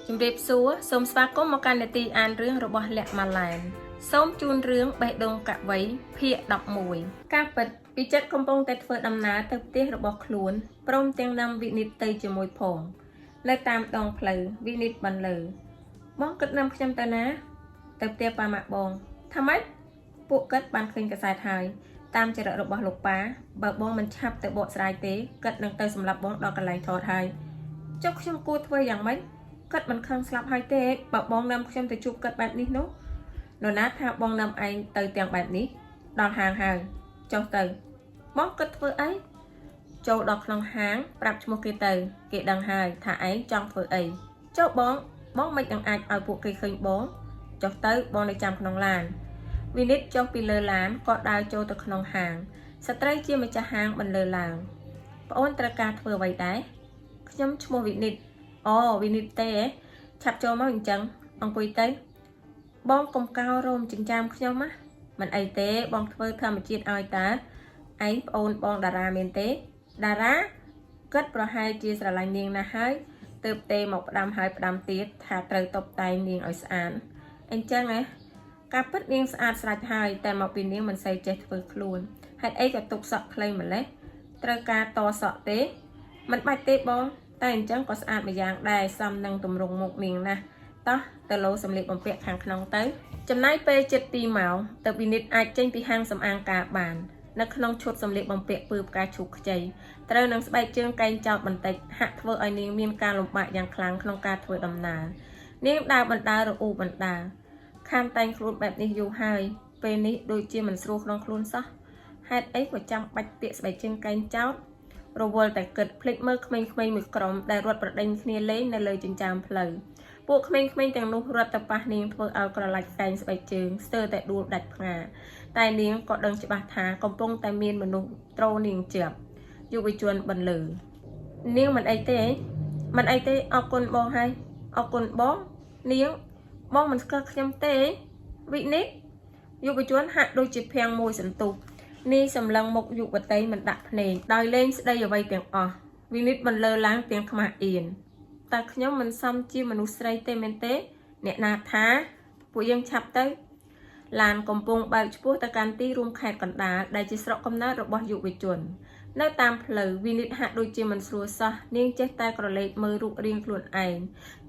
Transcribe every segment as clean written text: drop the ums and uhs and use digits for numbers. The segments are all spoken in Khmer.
ជំរាបសួរសូមស្វាគមន៍មកកាន់នីតិអានរឿងរបស់លក្ខម៉ាឡែនសូមជូនរឿងបេះដូងកវីភាគ11ការពិតពីចិត្តកំពុងតែធ្វើដំណើរទៅផ្ទះរបស់ខ្លួនព្រមទាំងនាំវិនិតទៅជាមួយផងនៅតាមដងផ្លូវវិនិតបានលើបងគិតនាំខ្ញុំទៅណាទៅផ្ទះប៉ាម៉ាក់បងថាម៉េចពួកគាត់បានឃើញកាសែតហើយតាមចរិតរបស់លោកប៉ាបើបងមិនឆាប់ទៅបកស្រាយទេគាត់នឹងទៅសម្លាប់បងដល់កន្លែងថតហើយចុះខ្ញុំគួរធ្វើយ៉ាងម៉េចគាត់មិនខឹងស្លាប់ហើយទេបើបងនាំខ្ញុំទៅជួបគាត់បែបនេះនោះនរណាថាបងនាំឯងទៅទាំងបែបនេះដល់ហាងហើយចុះទៅបងគិតធ្វើអីចូលដល់ក្នុងហាងប្រាប់ឈ្មោះគេទៅគេដឹងហើយថាឯងចង់ធ្វើអីចុះបងមិននឹងអាចឲ្យពួកគេឃើញបងចុះទៅបងនៅចាំក្នុងឡានវិនិតចុះពីលើឡានក៏ដើរចូលទៅក្នុងហាងស្ត្រីជាម្ចាស់ហាងបន្លឺឡើងប្អូនត្រូវការធ្វើអ្វីដែរខ្ញុំឈ្មោះវិនិតអូវិនិតទេឆាប់ចូលមកអញ្ចឹងអង្គុយទៅបងកុំកោរោមចិញ្ចាមខ្ញុំណាមិនអីទេបងធ្វើធម្មជាតិឲ្យតើឯងប្អូនបងតារាមែនទេតារាគាត់ប្រហែលជាស្រឡាញ់នាងណាស់ហើយទើបទេមកផ្ដាំហើយផ្ដាំទៀតថាត្រូវតបតែងនាងឲ្យស្អាតអញ្ចឹងការពិតនាងស្អាតស្រេចហើយតែមកពីនាងមិនសូវចេះធ្វើខ្លួនហេតុអីក៏ទុកសក់ខ្លីម្លេះត្រូវការតសក់ទេមិនបាច់ទេបងតែអញ្ចឹងក៏ស្អាតម្យ៉ាងដែរសមនឹងទម្រង់មុខនាងណាស់តោះទៅលោសម្លៀកបំពាក់ខាងក្នុងទៅចំណាយពេលជិត2ម៉ោងទៅវិនិតអាចចេញពីហាងសម្អាងការបាននៅក្នុងឈុតសម្លៀកបំពាក់ពើផ្កាឈូកខ្ចីត្រូវនឹងស្បែកជើងកែងចោតបន្តិចហាក់ធ្វើឲ្យនាងមានការលំបាកយ៉ាងខ្លាំងក្នុងការធ្វើដំណើរនាងដើរបណ្ដើររអ៊ូបណ្ដើរខានតែងខ្លួនបែបនេះយូរហើយពេលនេះដូចជាមិនស្រួលក្នុងខ្លួនសោះហេតុអីក៏ចាំបាច់ពាក់ស្បែកជើងកែងចោតរវល់តែគិតភ្លេចមើលក្មេងៗមួយក្រុមដែលរត់ប្រដេញគ្នាលេងនៅលើចិញ្ចើមផ្លូវពួកក្មេងៗទាំងនោះរត់ទៅប៉ះនាងធ្វើឲ្យក្រឡាច់កែងស្បែកជើងស្ទើរតែដួលដាច់ផ្ងាតែនាងក៏ដឹងច្បាស់ថាកំពុងតែមានមនុស្សត្រូនាងជាប់យុវជនបន្លឺនាងមិនអីទេអរគុណបងហើយអរគុណបងនាងបងមិនស្គាល់ខ្ញុំទេវិនិតយុវជនហាក់ដូចជាភាំងមួយសន្ទុះនេះសម្លឹងមុខយុវតីមិនដាក់ភ្នែកដោយលេងស្ដីអ្វីទាំងអស់វិនិតបន្លឺឡើងទាំងខ្មាស់អៀនតែខ្ញុំមិនសមជាមនុស្សស្រីទេមែនទេអ្នកណាថាពួកយើងឆាប់ទៅឡានកំពុងបើកឆ្ពោះទៅកាន់ទីរួមខេត្តកណ្ដាលដែលជាស្រុកកំណើតរបស់យុវជននៅតាមផ្លូវវិនិតហាក់ដូចជាមិនស្រួលសោះនាងចេះតែក្រឡេកមើលរូបរាងខ្លួនឯង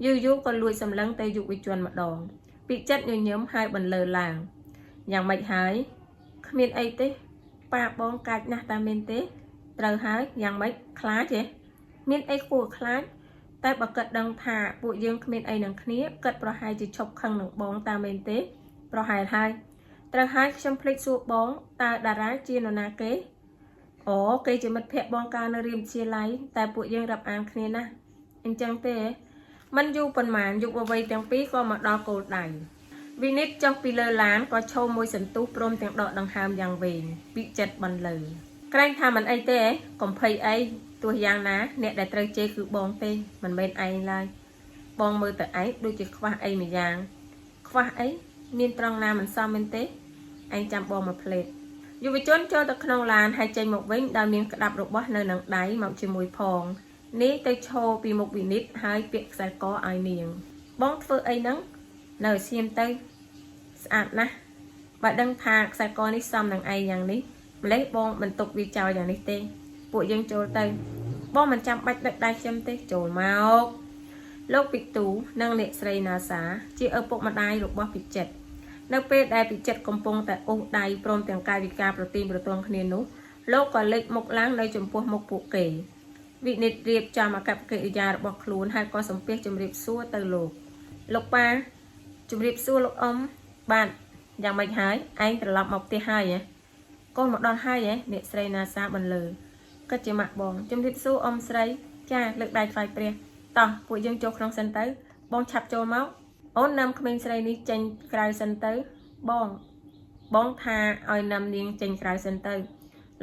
យូរក៏លួចសម្លឹងទៅយុវជនម្ដងពីចិត្តញញឹមហើយបន្លឺឡើងយ៉ាងម៉េចហើយគ្មានអីទេប៉ាបងកាចណាស់តាមែនទេត្រូវហើយយ៉ាងម៉េចខ្លាចទេមានអីគួរខ្លាចតែបើគាត់ដឹងថាពួកយើងគ្មានអីនឹងគ្នាគាត់ប្រហែលជាឈប់ខឹងនឹងបងតាមែនទេប្រហែលហើយត្រូវហើយខ្ញុំភ្លេចសួរបងតើតារាជានរណាគេអូគេជាមិត្តភក្តិបងកាលនៅរៀនវិទ្យាល័យតែពួកយើងរាប់អានគ្នាណាអញ្ចឹងទេមិនយូរប៉ុន្មានយុវវ័យទាំងពីរក៏មកដល់គោលដៅវិនិតចុះពីលើឡានក៏ឈោមួយសន្ទុះព្រមទាំងដកដង្ហើមយ៉ាងវែងពីចិត្តបន្លឺក្រែងថាមិនអីទេកុំភ័យអីទោះយ៉ាងណាអ្នកដែលត្រូវជេរគឺបងទេមិនមែនឯងឡើយបងមើលទៅឯងដូចជាខ្វះអីមួយយ៉ាងខ្វះអីមានត្រង់ណាមិនសមមែនទេឯងចាំបងមកផ្លេតយុវជនចូលទៅក្នុងឡានហើយចេញមកវិញដោយមានក្តាប់របស់នៅនឹងដៃមកជាមួយផងនេះទៅឈរពីមុខវិនិតហើយពាក់ខ្សែកឲ្យនាងបងធ្វើអីហ្នឹងនៅស្ងៀមទៅស្អាតណាស់បើដឹងថាខ្សែកនេះសមនឹងឯងយ៉ាងនេះម្លេះបងមិនទុកវាចោលយ៉ាងនេះទេពួកយើងចូលទៅបងមិនចាំបាច់ដឹកដៃខ្ញុំទេចូលមកលោកពិទូនិងអ្នកស្រីណាសាជាឪពុកម្ដាយរបស់ពិចិត្រនៅពេលដែលពិចិត្រកំពុងតែអូសដៃព្រមទាំងកាយវិការប្រទីនប្រទងគ្នានោះលោកក៏លេចមុខឡើងនៅចំពោះមុខពួកគេវិនិតរៀបចំអាកប្បកិរិយារបស់ខ្លួនហើយក៏សំពះជម្រាបសួរទៅលោកប៉ាជម្រាបសួរលោកអ៊ំបាទយ៉ាងម៉េចហើយឯងត្រឡប់មកផ្ទះហើយកូនមកដល់ហើយអ្នកស្រីណាសាបន្លឺគិតជាម៉ាក់បងជម្រាបសួរអ៊ំស្រីចាលើកដៃថ្វាយព្រះតោះពួកយើងចូលក្នុងសិនទៅបងឆាប់ចូលមកអូននាំក្មេងស្រីនេះចេញក្រៅសិនទៅបងថាឲ្យនាំនាងចេញក្រៅសិនទៅ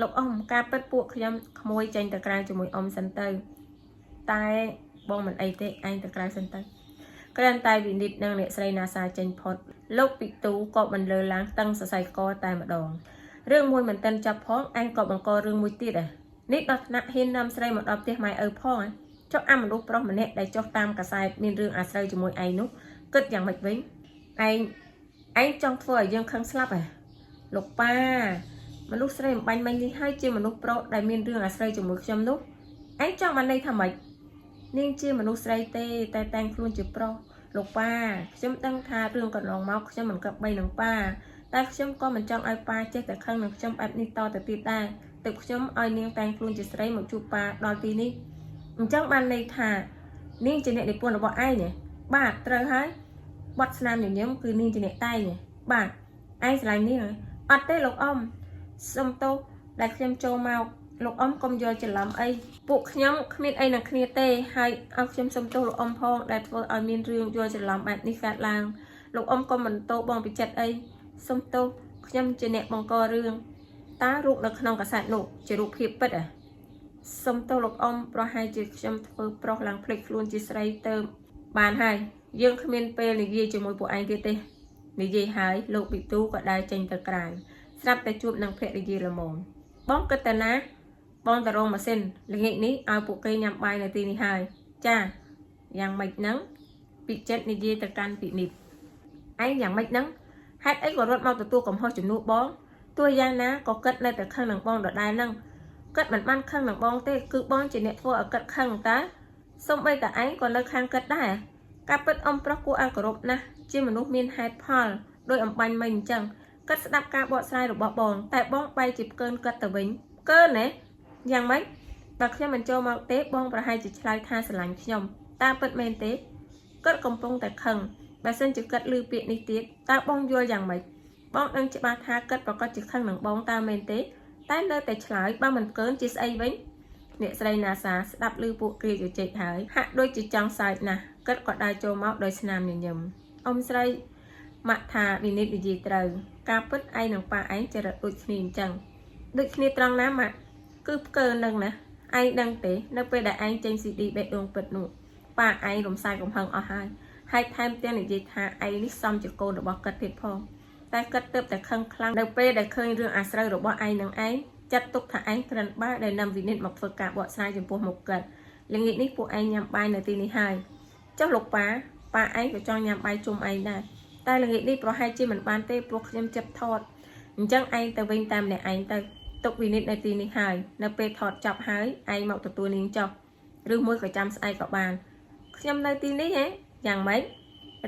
លោកអ៊ំការពិតពួកខ្ញុំក្មួយចេញទៅក្រៅជាមួយអ៊ំសិនទៅតែបងមិនអីទេឯងទៅក្រៅសិនទៅគ្រាន់តែវិនិតនិងអ្នកស្រីណាសាចេញផុតលោកពិទូក៏បន្លឺឡើងតឹងសរសៃកតែម្ដងរឿងមួយមិនទាន់ចាប់ផងឯងក៏បង្ករឿងមួយទៀតនេះដល់ថ្នាក់ហ៊ាននាំស្រីមកដល់ផ្ទះម៉ែឪផង ចុះអាមនុស្សប្រុសម្នាក់ដែលចុះតាមកសែតមានរឿងអាស្រ័យជាមួយឯងនោះគិតយ៉ាងម៉េចវិញឯងចង់ធ្វើឲ្យយើងខឹងស្លាប់ហ៎លោកប៉ាមនុស្សស្រីអំបញ្ញមិញនេះហើយជាមនុស្សប្រុសដែលមានរឿងអាស្រ័យជាមួយខ្ញុំនោះឯងចង់បានន័យថាម៉េចនាងជាមនុស្សស្រីទេតែតែងខ្លួនជាប្រុសលោកប៉ាខ្ញុំដឹងថារឿងកន្លងមកខ្ញុំមិនគប្បីនឹងប៉ាតែខ្ញុំក៏មិនចង់ឲ្យប៉ាចេះតែខឹងនឹងខ្ញុំបែបនេះតទៅទៀតដែរទើបខ្ញុំឲ្យនាងតែងខ្លួនជាស្រីមកជួបប៉ាដល់ទីនេះអញ្ចឹងបានន័យថានាងជាអ្នកនិពន្ធរបស់ឯងទេបាទត្រូវហើយបទស្នាមញញឹមគឺនាងជាអ្នកតែងទេបាទឯងស្រឡាញ់នាងអត់ទេលោកអ៊ំសុំទោសដែលខ្ញុំចូលមកលោកអ៊ំកុំយល់ច្រឡំអីពួកខ្ញុំគ្មានអីនឹងគ្នាទេហើយឲ្យខ្ញុំសុំទោសលោកអ៊ំផងដែលធ្វើឲ្យមានរឿងយល់ច្រឡំបែបនេះកើតឡើងលោកអ៊ំកុំបន្ទោបងពីចិត្តអីសុំទោសខ្ញុំជាអ្នកបង្ករឿងតើរូបនៅក្នុងកាសែតនោះជារូបភាពពិតហ៎សុំទោសលោកអ៊ំប្រហែលជាខ្ញុំធ្វើប្រុសឡើងភ្លេចខ្លួនជាស្រីទៅបានហើយយើងគ្មានពេលនិយាយជាមួយពួកឯងទៀតទេនិយាយហើយលោកប៊ីទូក៏ដើរចេញទៅក្រៅស្រាប់តែជួបនឹងភរិយាល្មមបងគិតទៅណាបងទៅរោងម៉ាស៊ីនល្ងាចនេះឲ្យពួកគេញ៉ាំបាយនៅទីនេះហើយចាយ៉ាងម៉េចហ្នឹងពិចិត្រនិយាយទៅកាន់ពិនិត្យឯងយ៉ាងម៉េចហ្នឹងហេតុអីក៏រត់មកទទួលកំហុសជំនួសបងទោះយ៉ាងណាក៏គិតនៅតែខឹងនឹងបងដដែលហ្នឹងគិតមិនបានខឹងនឹងបងទេគឺបងជាអ្នកធ្វើឲ្យគិតខឹងតើសូម្បីតែឯងក៏នៅខាងគិតដែរការពិតអ៊ំប្រុសគួរឲ្យគោរពណាស់ជាមនុស្សមានហេតុផលដោយអំបញ្ញមិញអញ្ចឹងគិតស្ដាប់ការបកស្រាយរបស់បងតែបងបែរជាផ្កើនគិតទៅវិញកើណែយ៉ាងម៉េចបើខ្ញុំមិនចូលមកទេបងប្រហែលជាឆ្លើយថាស្រឡាញ់ខ្ញុំតើពិតមែនទេគិតកំពុងតែខឹងបើសិនជាគិតឮពាក្យនេះទៀតតើបងយល់យ៉ាងម៉េចបងដឹងច្បាស់ថាគិតប្រកាសជាខឹងនឹងបងតើមែនទេតែនៅតែឆ្លើយបើមិនកើនជាស្អីវិញអ្នកស្រីណាសាស្ដាប់ឮពួកគ្រាជជែកហើយហាក់ដូចជាចង់សើចណាស់គិតក៏ដើរចូលមកដោយស្នាមញញឹមអ៊ំស្រីម៉ាក់ថាវិនិច្ឆ័យនិយាយត្រូវការពិតឯងនិងប៉ាឯងចរិតដូចគ្នាអញ្ចឹងដូចគ្នាត្រង់ណាម៉ាក់គឺផ្កើនឹងណាឯងដឹងទេនៅពេលដែលឯងចេញ CD បេះដូងពិតនោះប៉ាឯងរំសាយកំហឹងអស់ហើយថែមទាំងនិយាយថាឯងនេះសមជាកូនរបស់គាត់ទៀតផងតែគាត់ទើបតែខឹងខ្លាំងនៅពេលដែលឃើញរឿងអាស្រូវរបស់ឯងនឹងឯងចាត់ទុកថាឯងក្រិនបើដែលនាំវិនិច្ឆ័យមកធ្វើការបកស្រាយចំពោះមុខគាត់ល្ងាចនេះពួកឯងញ៉ាំបាយនៅទីនេះហើយចុះលោកប៉ាឯងក៏ចង់ញ៉ាំបាយជុំឯងដែរតែល្ងាចនេះប្រហែលជាមិនបានទេព្រោះខ្ញុំចិត្តថតអញ្ចឹងឯងទៅវិញតាមអ្នកឯងទៅទុកវិនិច្ឆ័យនៅទីនេះហើយនៅពេលថតចប់ហើយឯងមកទទួលនាងចុះឬមួយក៏ចាំស្អែកក៏បានខ្ញុំនៅទីនេះហ៎យ៉ាងម៉េច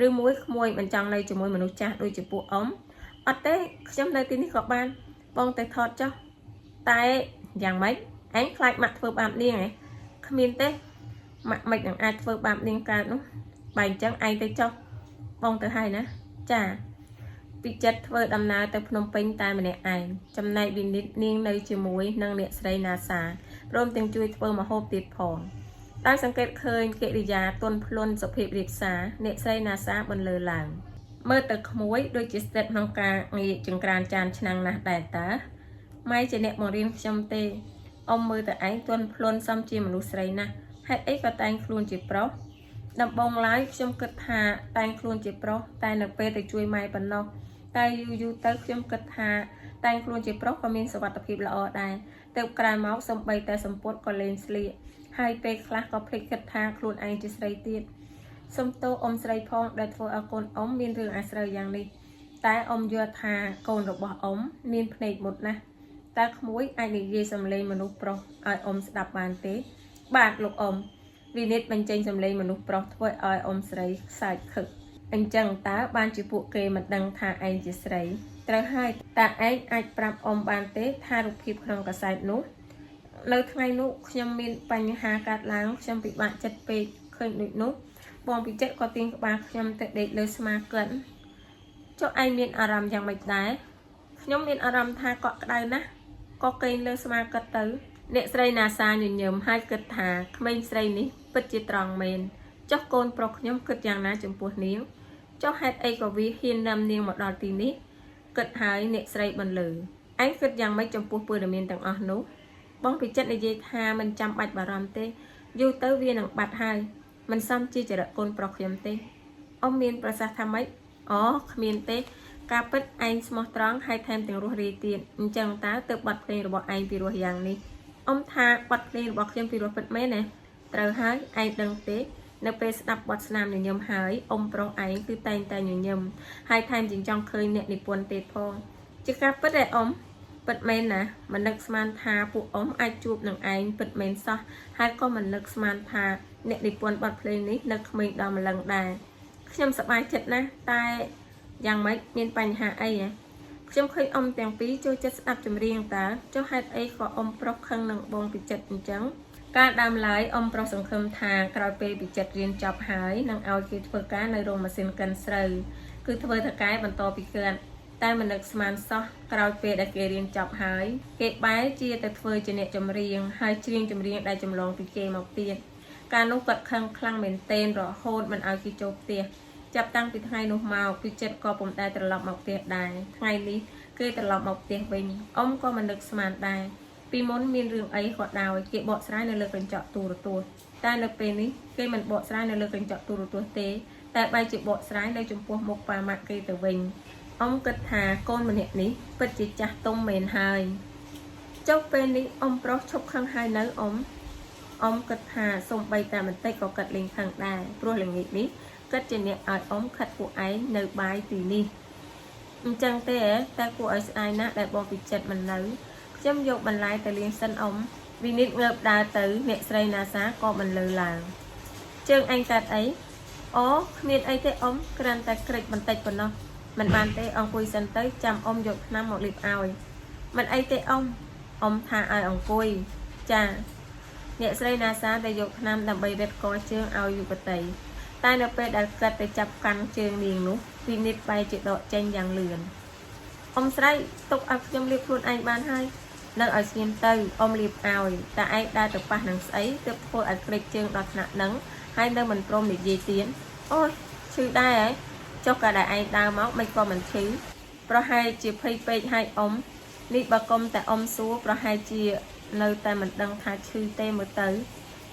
ឬមួយក្មួយមិនចង់នៅជាមួយមនុស្សចាស់ដូចជាពួកអ៊ំអត់ទេខ្ញុំនៅទីនេះក៏បានបងទៅថតចុះតែយ៉ាងម៉េចឯងខ្លាចម៉ាក់ធ្វើបាបនាងហ៎គ្មានទេម៉ាក់មិននឹងអាចធ្វើបាបនាងកើតនោះបើអញ្ចឹងឯងទៅចុះបងទៅហើយណាចាពីចិត្តធ្វើដំណើរទៅភ្នំពេញតែម្នាក់ឯងចំណែកវិនិច្ឆ័យនាងនៅជាមួយនឹងអ្នកស្រីណាសាព្រមទាំងជួយធ្វើម្ហូបទៀតផងដោយសង្កេតឃើញកិរិយាទន់ភ្លន់សុភាពរាបសារអ្នកស្រីណាសាបន្លឺឡើងមើលទៅក្មួយដូចជាស្ថិតក្នុងការងាកចង្ក្រានចានឆ្នាំងណាស់ដែរតើម៉ែជាអ្នកបង្រៀនខ្ញុំទេអ៊ំមើលទៅឯងទន់ភ្លន់សមជាមនុស្សស្រីណាស់ហេតុអីក៏តែងខ្លួនជាប្រុសដំបងឡើយខ្ញុំគិតថាតែងខ្លួនជាប្រុសតែនៅពេលទៅជួយម៉ែប៉ុណ្ណោះតែយូរទៅខ្ញុំគិតថាតែងខ្លួនជាប្រុសក៏មានសុវត្ថិភាពល្អដែរទៅក្រោយមកសំបីតែសម្ពុតក៏លេងស្លៀកហើយពេលខ្លះក៏ភ្លេចគិតថាខ្លួនឯងជាស្រីទៀតសុំទោសអ៊ំស្រីផងដែលធ្វើឲ្យកូនអ៊ំមានរឿងអាស្រូវយ៉ាងនេះតែអ៊ំយល់ថាកូនរបស់អ៊ំមានភ្នែកមុតណាស់តែក្មួយអាចនិយាយសំឡេងមនុស្សប្រុសឲ្យអ៊ំស្ដាប់បានទេបាទលោកអ៊ំវិនិច្ឆ័យបញ្ចេញសំឡេងមនុស្សប្រុសធ្វើឲ្យអ៊ំស្រីខ្សែខឹកអញ្ចឹងតើបានជាពួកគេមិនដឹងថាឯងជាស្រីត្រូវហើយតើឯងអាចប្រាប់អ៊ំបានទេថារូបភាពក្នុងកាសែតនោះនៅថ្ងៃនោះខ្ញុំមានបញ្ហាកើតឡើងខ្ញុំពិបាកចិត្តពេកឃើញដូចនោះបងពិចិត្រក៏ទាញក្បាលខ្ញុំទៅដេកលើស្មាកិនចុះឯងមានអារម្មណ៍យ៉ាងម៉េចដែរខ្ញុំមានអារម្មណ៍ថាកក់ក្ដៅណាស់ក៏កេងលើស្មាកិនទៅអ្នកស្រីណាសាញញឹមហើយគិតថាក្មេងស្រីនេះពិតជាត្រង់មែនចុះកូនប្រុសខ្ញុំគិតយ៉ាងណាចំពោះនាងចុះហេតុអីក៏វាហ៊ាននាំនាងមកដល់ទីនេះគិតហើយអ្នកស្រីបន្លឺឯងគិតយ៉ាងម៉េចចំពោះព័ត៌មានទាំងអស់នោះបងពិចិត្រនិយាយថាមិនចាំបាច់បារម្ភទេយូរទៅវានឹងបាត់ហើយមិនសមជាចរិតកូនប្រុសខ្ញុំទេអ៊ំមានប្រសាសន៍ថាម៉េចអូគ្មានទេការពិតឯងស្មោះត្រង់ហើយថែមទាំងរស់រាយទៀតអញ្ចឹងតើទៅបတ်ភ្លេងរបស់ឯងពីរោះយ៉ាងនេះអ៊ំថាបတ်ភ្លេងរបស់ខ្ញុំពីរោះពិតមែនទេ ត្រូវហើយឯងដឹងទេនៅពេលស្ដាប់បទស្នាមញញឹមហើយអ៊ំប្រុសឯងគឺតែងតែញញឹមហើយថែមជាចង់ឃើញអ្នកនិពន្ធទៀតផងជាការពិតឯអ៊ំពិតមែនណាមិននឹកស្មានថាពួកអ៊ំអាចជួបនឹងឯងពិតមែនសោះហើយក៏មិននឹកស្មានថាអ្នកនិពន្ធបទភ្លេងនេះនៅក្មេងដល់ម្លឹងដែរខ្ញុំសប្បាយចិត្តណាស់តែយ៉ាងម៉េចមានបញ្ហាអីខ្ញុំឃើញអ៊ំទាំងពីរចូលចិត្តស្ដាប់ចម្រៀងតើចុះហេតុអីក៏អ៊ំប្រុសខឹងនឹងបងពីចិត្តអញ្ចឹងការដើមឡើយអ៊ំប្រុសសង្ឃឹមថាក្រោយពេលពីចិត្តរៀនចប់ហើយនឹងឲ្យគេធ្វើការនៅរោងម៉ាស៊ីនកិនស្រូវគឺធ្វើថកែបន្តពីគាត់តែមិននឹកស្មានសោះក្រោយពេលដែលគេរៀនចប់ហើយគេបែរជាទៅធ្វើជាអ្នកចម្រៀងហើយច្រៀងចម្រៀងដែលចម្លងពីគេមកទៀតការនោះគាត់ខឹងខ្លាំងមែនទែនរហូតមិនឲ្យគេចូលផ្ទះចាប់តាំងពីថ្ងៃនោះមកគឺចិត្តក៏ពុំដែលត្រឡប់មកផ្ទះដែរថ្ងៃនេះគេត្រឡប់មកផ្ទះវិញអ៊ំក៏មិននឹកស្មានដែរពីមុនមានរឿងអីក៏ដោយគេបកស្រាយនៅលើកញ្ចក់ទូរទស្សន៍តែនៅពេលនេះគេមិនបកស្រាយនៅលើកញ្ចក់ទូរទស្សន៍ទេតែបែរជាបកស្រាយនៅចំពោះមុខប៉ាម៉ាក់គេទៅវិញអ៊ំគិតថាកូនម្នាក់នេះពិតជាចាស់ទុំមែនហើយចុះពេលនេះអ៊ំប្រុសឈប់ខឹងហើយនៅអ៊ំគិតថាសំបីតែបន្តិចក៏គិតលេងខឹងដែរព្រោះល្ងាចនេះគិតជាអ្នកឲ្យអ៊ំខិតពួកឯងនៅបាយទីនេះអញ្ចឹងទេតែគួរឲ្យស្ដាយណាស់ដែលបងពីចិត្តមិននៅខ្ញុំយកបន្លែទៅលាងសិនអ៊ំវិនិច្ឆ័យងើបដើរទៅអ្នកស្រីណាសាក៏មិនលើឡើងជើងអញកាត់អីអូគ្មានអីទេអ៊ំគ្រាន់តែក្រិចបន្តិចប៉ុណ្ណោះមិនបានទេអង្គុយសិនទៅចាំអ៊ំយកថ្នាំមកលាបឲ្យមិនអីទេអ៊ំថាឲ្យអង្គុយចាអ្នកស្រីណាសាដែលយកថ្នាំដើម្បីរឹតកជើងឲ្យយុវតីតែនៅពេលដែលគាត់ទៅចាប់កាន់ជើងនាងនោះវិនិច្ឆ័យបែរជាដកចេញយ៉ាងលឿនអ៊ំស្រីទុកឲ្យខ្ញុំលាបខ្លួនឯងបានហើយនៅឲ្យស្ងៀមទៅអ៊ំលាបឲ្យតែឯងដើរទៅប៉ះនឹងស្អីទើបធ្វើឲ្យក្រិចជើងដល់ថ្នាក់នឹងហើយនៅមិនព្រមនិយាយទៀតអូយឈឺដែរហ៎ចុះក៏ដែលឯងដើរមកមិនក៏មិនឈឺប្រហែលជាភ័យពេកហើយអ៊ំនេះបើកុំតែអ៊ំសួរប្រហែលជានៅតែមិនដឹងថាឈឺទេមើលទៅ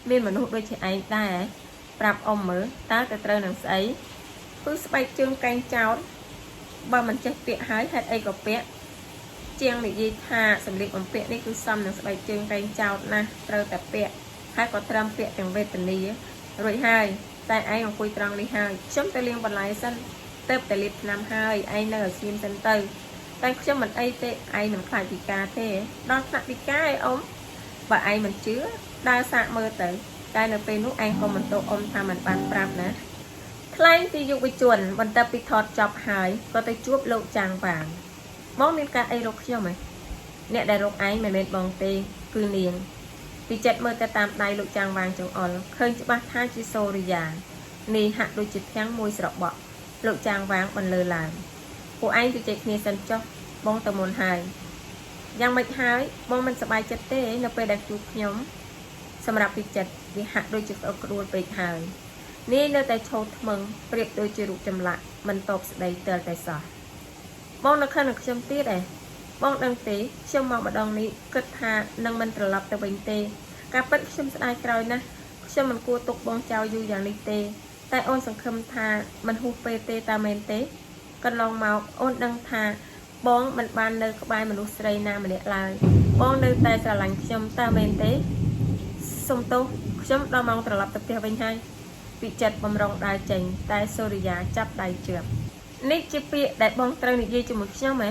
មានមនុស្សដូចជាឯងដែរប្រាប់អ៊ំមើលតើទៅត្រូវនឹងស្អីគឺស្បែកជើងកែងចោតបើមិនចេះពាក្យហើយហេតុអីក៏ពាក្យជាងនិយាយថាសម្លៀកបំពាក់នេះគឺសមនឹងស្បែកជើងកែងចោតណាស់ត្រូវតែពាក់ហើយក៏ត្រឹមពាក់ទាំងវេទនារួចហើយតែឯងអង្គុយត្រង់នេះហើយខ្ញុំទៅលាងបន្លែសិនទៅតែលាបថ្នាំហើយឯងនៅឲ្យស្ងៀមសិនទៅតែខ្ញុំមិនអីទេឯងមិនខ្លាចពិការទេដល់ថ្នាក់ពិការឯអ៊ំបើឯងមិនជឿដើរសាកមើលទៅតែនៅពេលនោះឯងក៏មិនទោសអ៊ំថាមិនបានប្រាប់ណាថ្លែងពីយុវជនបន្ទាប់ពីថតចប់ហើយក៏ទៅជួបលោកចាងវាងបងមានការអីរកខ្ញុំហ៎អ្នកដែលរកឯងមិនមែនបងទេគឺនាងពីចិត្តមើលទៅតាមដៃលោកចាងវាងចង្អុលឃើញច្បាស់ថាជាសូរិយានេះហាក់ដូចជាធាំងមួយស្របក់លោកចាងវាងបន្លឺឡើងពួកឯងទៅជែកគ្នាសិនចុះបងទៅមុនហើយយ៉ាងម៉េចហើយបងមិនសប្បាយចិត្តទេនៅពេលដែលជួបខ្ញុំសម្រាប់ពីចិត្តវាហាក់ដូចជាក្អកក្ដួលពេកហើយនេះនៅតែឈោថ្មឹងប្រៀបដូចជារូបចម្លាក់មិនតបស្ដីទើតែសោះបងនៅខឹងនឹងខ្ញុំទៀតឯងបងដឹងទេខ្ញុំមកម្ដងនេះគិតថានឹងមិនត្រឡប់ទៅវិញទេការពិតខ្ញុំស្ដាយក្រោយណាស់ខ្ញុំមិនគួរទុកបងចោលយូរយ៉ាងនេះទេតែអូនសង្ឃឹមថាមិនហួសពេលទេតាមែនទេកន្លងមកអូនដឹងថាបងមិនបាននៅក្បែរមនុស្សស្រីណាម្នាក់ឡើយបងនៅតែស្រឡាញ់ខ្ញុំតាមែនទេសុំទោសខ្ញុំដល់ម៉ោងត្រឡប់ទៅផ្ទះវិញហើយពីចិត្តបំរុងដើរចេញតែសូរិយាចាប់ដៃជាប់នេះជាពាក្យដែលបងត្រូវនិយាយជាមួយខ្ញុំហ៎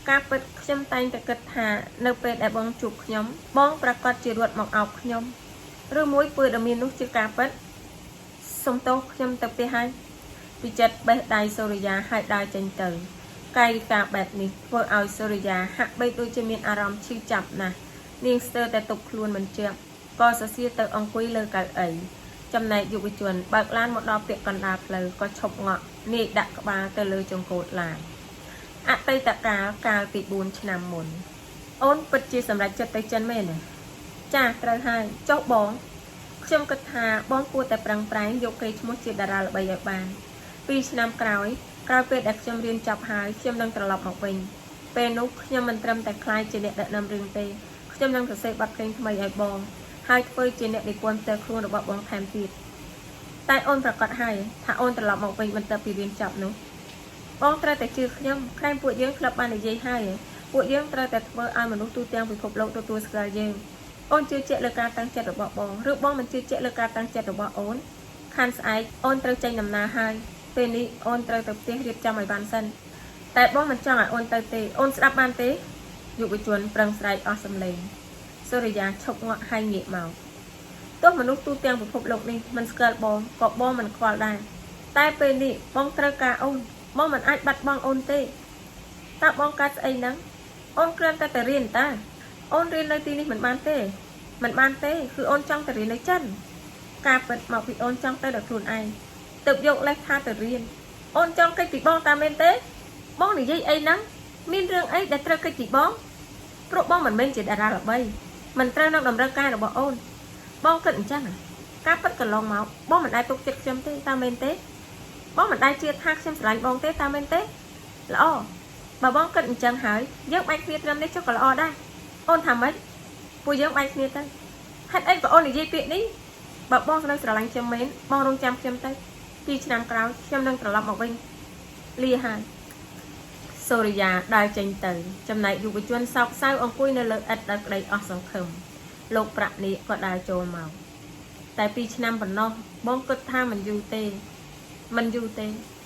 ការពិតខ្ញុំតែងតែគិតថានៅពេលដែលបងជួបខ្ញុំបងប្រកាសជារត់មកអោបខ្ញុំឬមួយពើដែលមាននោះជាការពិតសុំទោសខ្ញុំទៅផ្ទះហើយពីចិត្តបេះដៃសូរិយាហើយដើរចេញទៅកាយវិការបែបនេះធ្វើឲ្យសូរិយាហាក់បីដូចជាមានអារម្មណ៍ឈឺចាប់ណាស់នាងស្ទើរតែទប់ខ្លួនមិនជាប់ក៏សរសៀរទៅអង្គុយលើកៅអីចំណែកយុវជនបើកឡានមកដល់ពាក់កណ្ដាលផ្លូវក៏ឈប់ងក់នាយដាក់ក្បាលទៅលើចង្កូតឡានអតីតកាលពី4ឆ្នាំមុនអូនពិតជាសម្រេចចិត្តទៅចិនមែនទេចាត្រូវហើយចុះបងខ្ញុំគិតថាបងគួរតែប្រឹងប្រែងយកកេរ្តិ៍ឈ្មោះជាតារាល្បីឲ្យបាន2ឆ្នាំក្រោយពេលដែលខ្ញុំរៀនចប់ហើយខ្ញុំនឹងត្រឡប់មកវិញពេលនោះខ្ញុំមិនត្រឹមតែខ្លាយជាអ្នកដឹកនាំរឿងទេខ្ញុំនឹងសរសេរបទភ្លេងថ្មីឲ្យបងហើយធ្វើជាអ្នកនិពន្ធផ្ទាល់ខ្លួនរបស់បងថែមទៀតតែអូនប្រកាសហើយថាអូនត្រឡប់មកវិញបន្ទាប់ពីរៀនចប់នោះបងត្រូវតែជឿខ្ញុំក្រែងពួកយើងធ្លាប់បាននិយាយហើយពួកយើងត្រូវតែធ្វើឲ្យមនុស្សទូទាំងពិភពលោកទទួលស្គាល់យើង អូនជឿជាក់លើការតាំងចិត្តរបស់បងឬបងមិនជឿជាក់លើការតាំងចិត្តរបស់អូនខានស្អែកអូនត្រូវចេញដំណើរហើយពេលនេះអូនត្រូវទៅផ្ទះរៀបចំឲ្យបានសិនតែបងមិនចង់ឲ្យអូនទៅទេអូនស្ដាប់បានទេយុវជនប្រឹងស្រែកអស់សំឡេងសូរិយាឈប់ងាក់ហើយងាកមកទោះមនុស្សទូទាំងពិភពលោកនេះមិនស្គាល់បងក៏បងមិនខ្វល់ដែរតែពេលនេះបងត្រូវការអូនបងមិនអាចបាត់បង់អូនទេតើបងកើតស្អីហ្នឹងអូនគ្រាន់តែទៅរៀនតាអូនរៀននៅទីនេះមិនបានទេគឺអូនចង់ទៅរៀននៅចិនការពិតមកពីអូនចង់ទៅដល់ខ្លួនឯងទើបយកលេសថាទៅរៀនអូនចង់កិច្ចពីបងតាមែនទេបងនិយាយអីហ្នឹងមានរឿងអីដែលត្រូវកិច្ចពីបងព្រោះបងមិនមែនជាតារាល្បីមិនត្រូវនឹងតម្រូវការរបស់អូនបងគិតអញ្ចឹងការពិតកន្លងមកបងមិនដែលទុកចិត្តខ្ញុំទេតាមែនទេបងមិនដែលជឿថាខ្ញុំស្រឡាញ់បងទេតាមែនទេល្អបើបងគិតអញ្ចឹងហើយយើងបែកគ្នាត្រឹមនេះចុះក៏ល្អដែរអូនថាម៉េចពួកយើងបែកគ្នាទៅហេតុអីបើអូននិយាយពាក្យនេះបើបងនៅស្រឡាញ់ខ្ញុំមែនបងរងចាំខ្ញុំទៅ2ឆ្នាំក្រោយខ្ញុំនឹងត្រឡប់មកវិញលាហើយសូរិយាដើរចេញទៅចំណែកយុវជនសោកសៅអង្គុយនៅលើឥដ្ឋដោយក្តីអស់សង្ឃឹមលោកប្រាក់នេះក៏ដើរចូលមកតែ2ឆ្នាំប៉ុណ្ណោះបងគិតថាមិនយូរទេ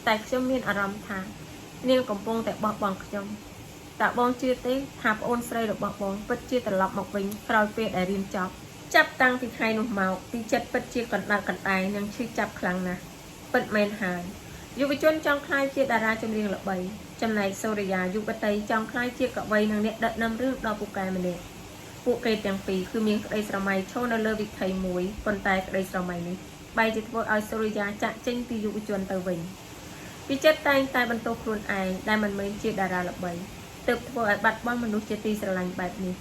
តែខ្ញុំមានអារម្មណ៍ថានាងកំពុងតែបោះបង់ខ្ញុំតើបងជឿទេថាប្អូនស្រីរបស់បងពិតជាត្រឡប់មកវិញក្រោយពេលដែលរៀនចប់ចាប់តាំងពីថ្ងៃនោះមកទីចិត្តពិតជាកណ្ដាលកណ្ដែងនិងឈឺចាប់ខ្លាំងណាស់ពិតមែនហើយយុវជនចង់ក្លាយជាតារាចម្រៀងល្បីចំណែកសូរិយាយុវតីចង់ក្លាយជាកវីនិងអ្នកដឹកនាំរឿងដ៏ពូកែម្នាក់ពួកគេទាំងពីរគឺមានក្តីស្រមៃឈរនៅលើវិថីមួយប៉ុន្តែក្តីស្រមៃនេះបែរជាធ្វើឲ្យសូរិយាចាក់ចេញពីយុវជនទៅវិញពីចិត្តតែងតែបន្ទោសខ្លួនឯងដែលមិនមែនជាតារាល្បីទើបធ្វើឲ្យបាត់បង់មនុស្សជាទីស្រឡាញ់បែបនេះ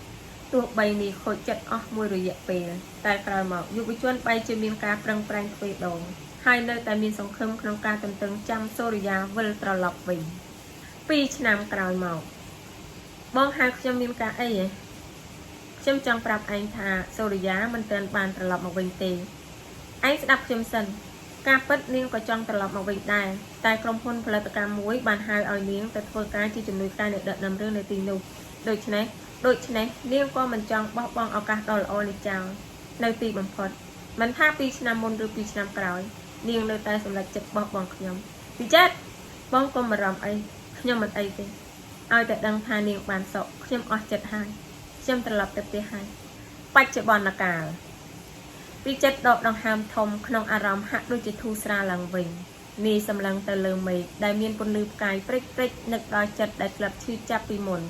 ទោះបីនេះខូចចិត្តអស់មួយរយៈពេលតែក្រោយមកយុវជនបែរជាមានការប្រឹងប្រែងទ្វេដងហើយនៅតែមានសង្ឃឹមក្នុងការទន្ទឹងចាំសូរិយាវិលត្រឡប់វិញ2ឆ្នាំក្រោយមកបងហៅខ្ញុំមានការអីហ៎ខ្ញុំចង់ប្រាប់ឯងថាសូរិយាមិនទាន់បានត្រឡប់មកវិញទេឯងស្ដាប់ខ្ញុំសិនការពិតនាងក៏ចង់ត្រឡប់មកវិញដែរតែក្រុមហ៊ុនផលិតកម្មមួយបានហៅឲ្យនាងទៅធ្វើការជាជំនួយការអ្នកដឹកនាំរឿងនៅទីនោះដូច្នេះនាងក៏មិនចង់បោះបង់ឱកាសដ៏ល្អនេះចោលនៅទីបំផុតមិនថា2ឆ្នាំមុនឬ2ឆ្នាំក្រោយនាងនៅតែសម្រេចចិត្តបោះបង់ខ្ញុំពីចិត្តបងកុំបារម្ភអីខ្ញុំមិនអីទេឲ្យតែដឹងថានាងបានសុខខ្ញុំអស់ចិត្តហើយខ្ញុំត្រឡប់ទៅផ្ទះហើយបច្ចុប្បន្នកាលពីចិត្តដកដង្ហើមធំក្នុងអារម្មណ៍ហាក់ដូចជាធូរស្រាលឡើងវិញនាយសម្លឹងទៅលើមេឃដែលមានពន្លឺផ្កាយព្រិចនឹកដល់ចិត្តដែលធ្លាប់ឈឺចាប់ពីមុន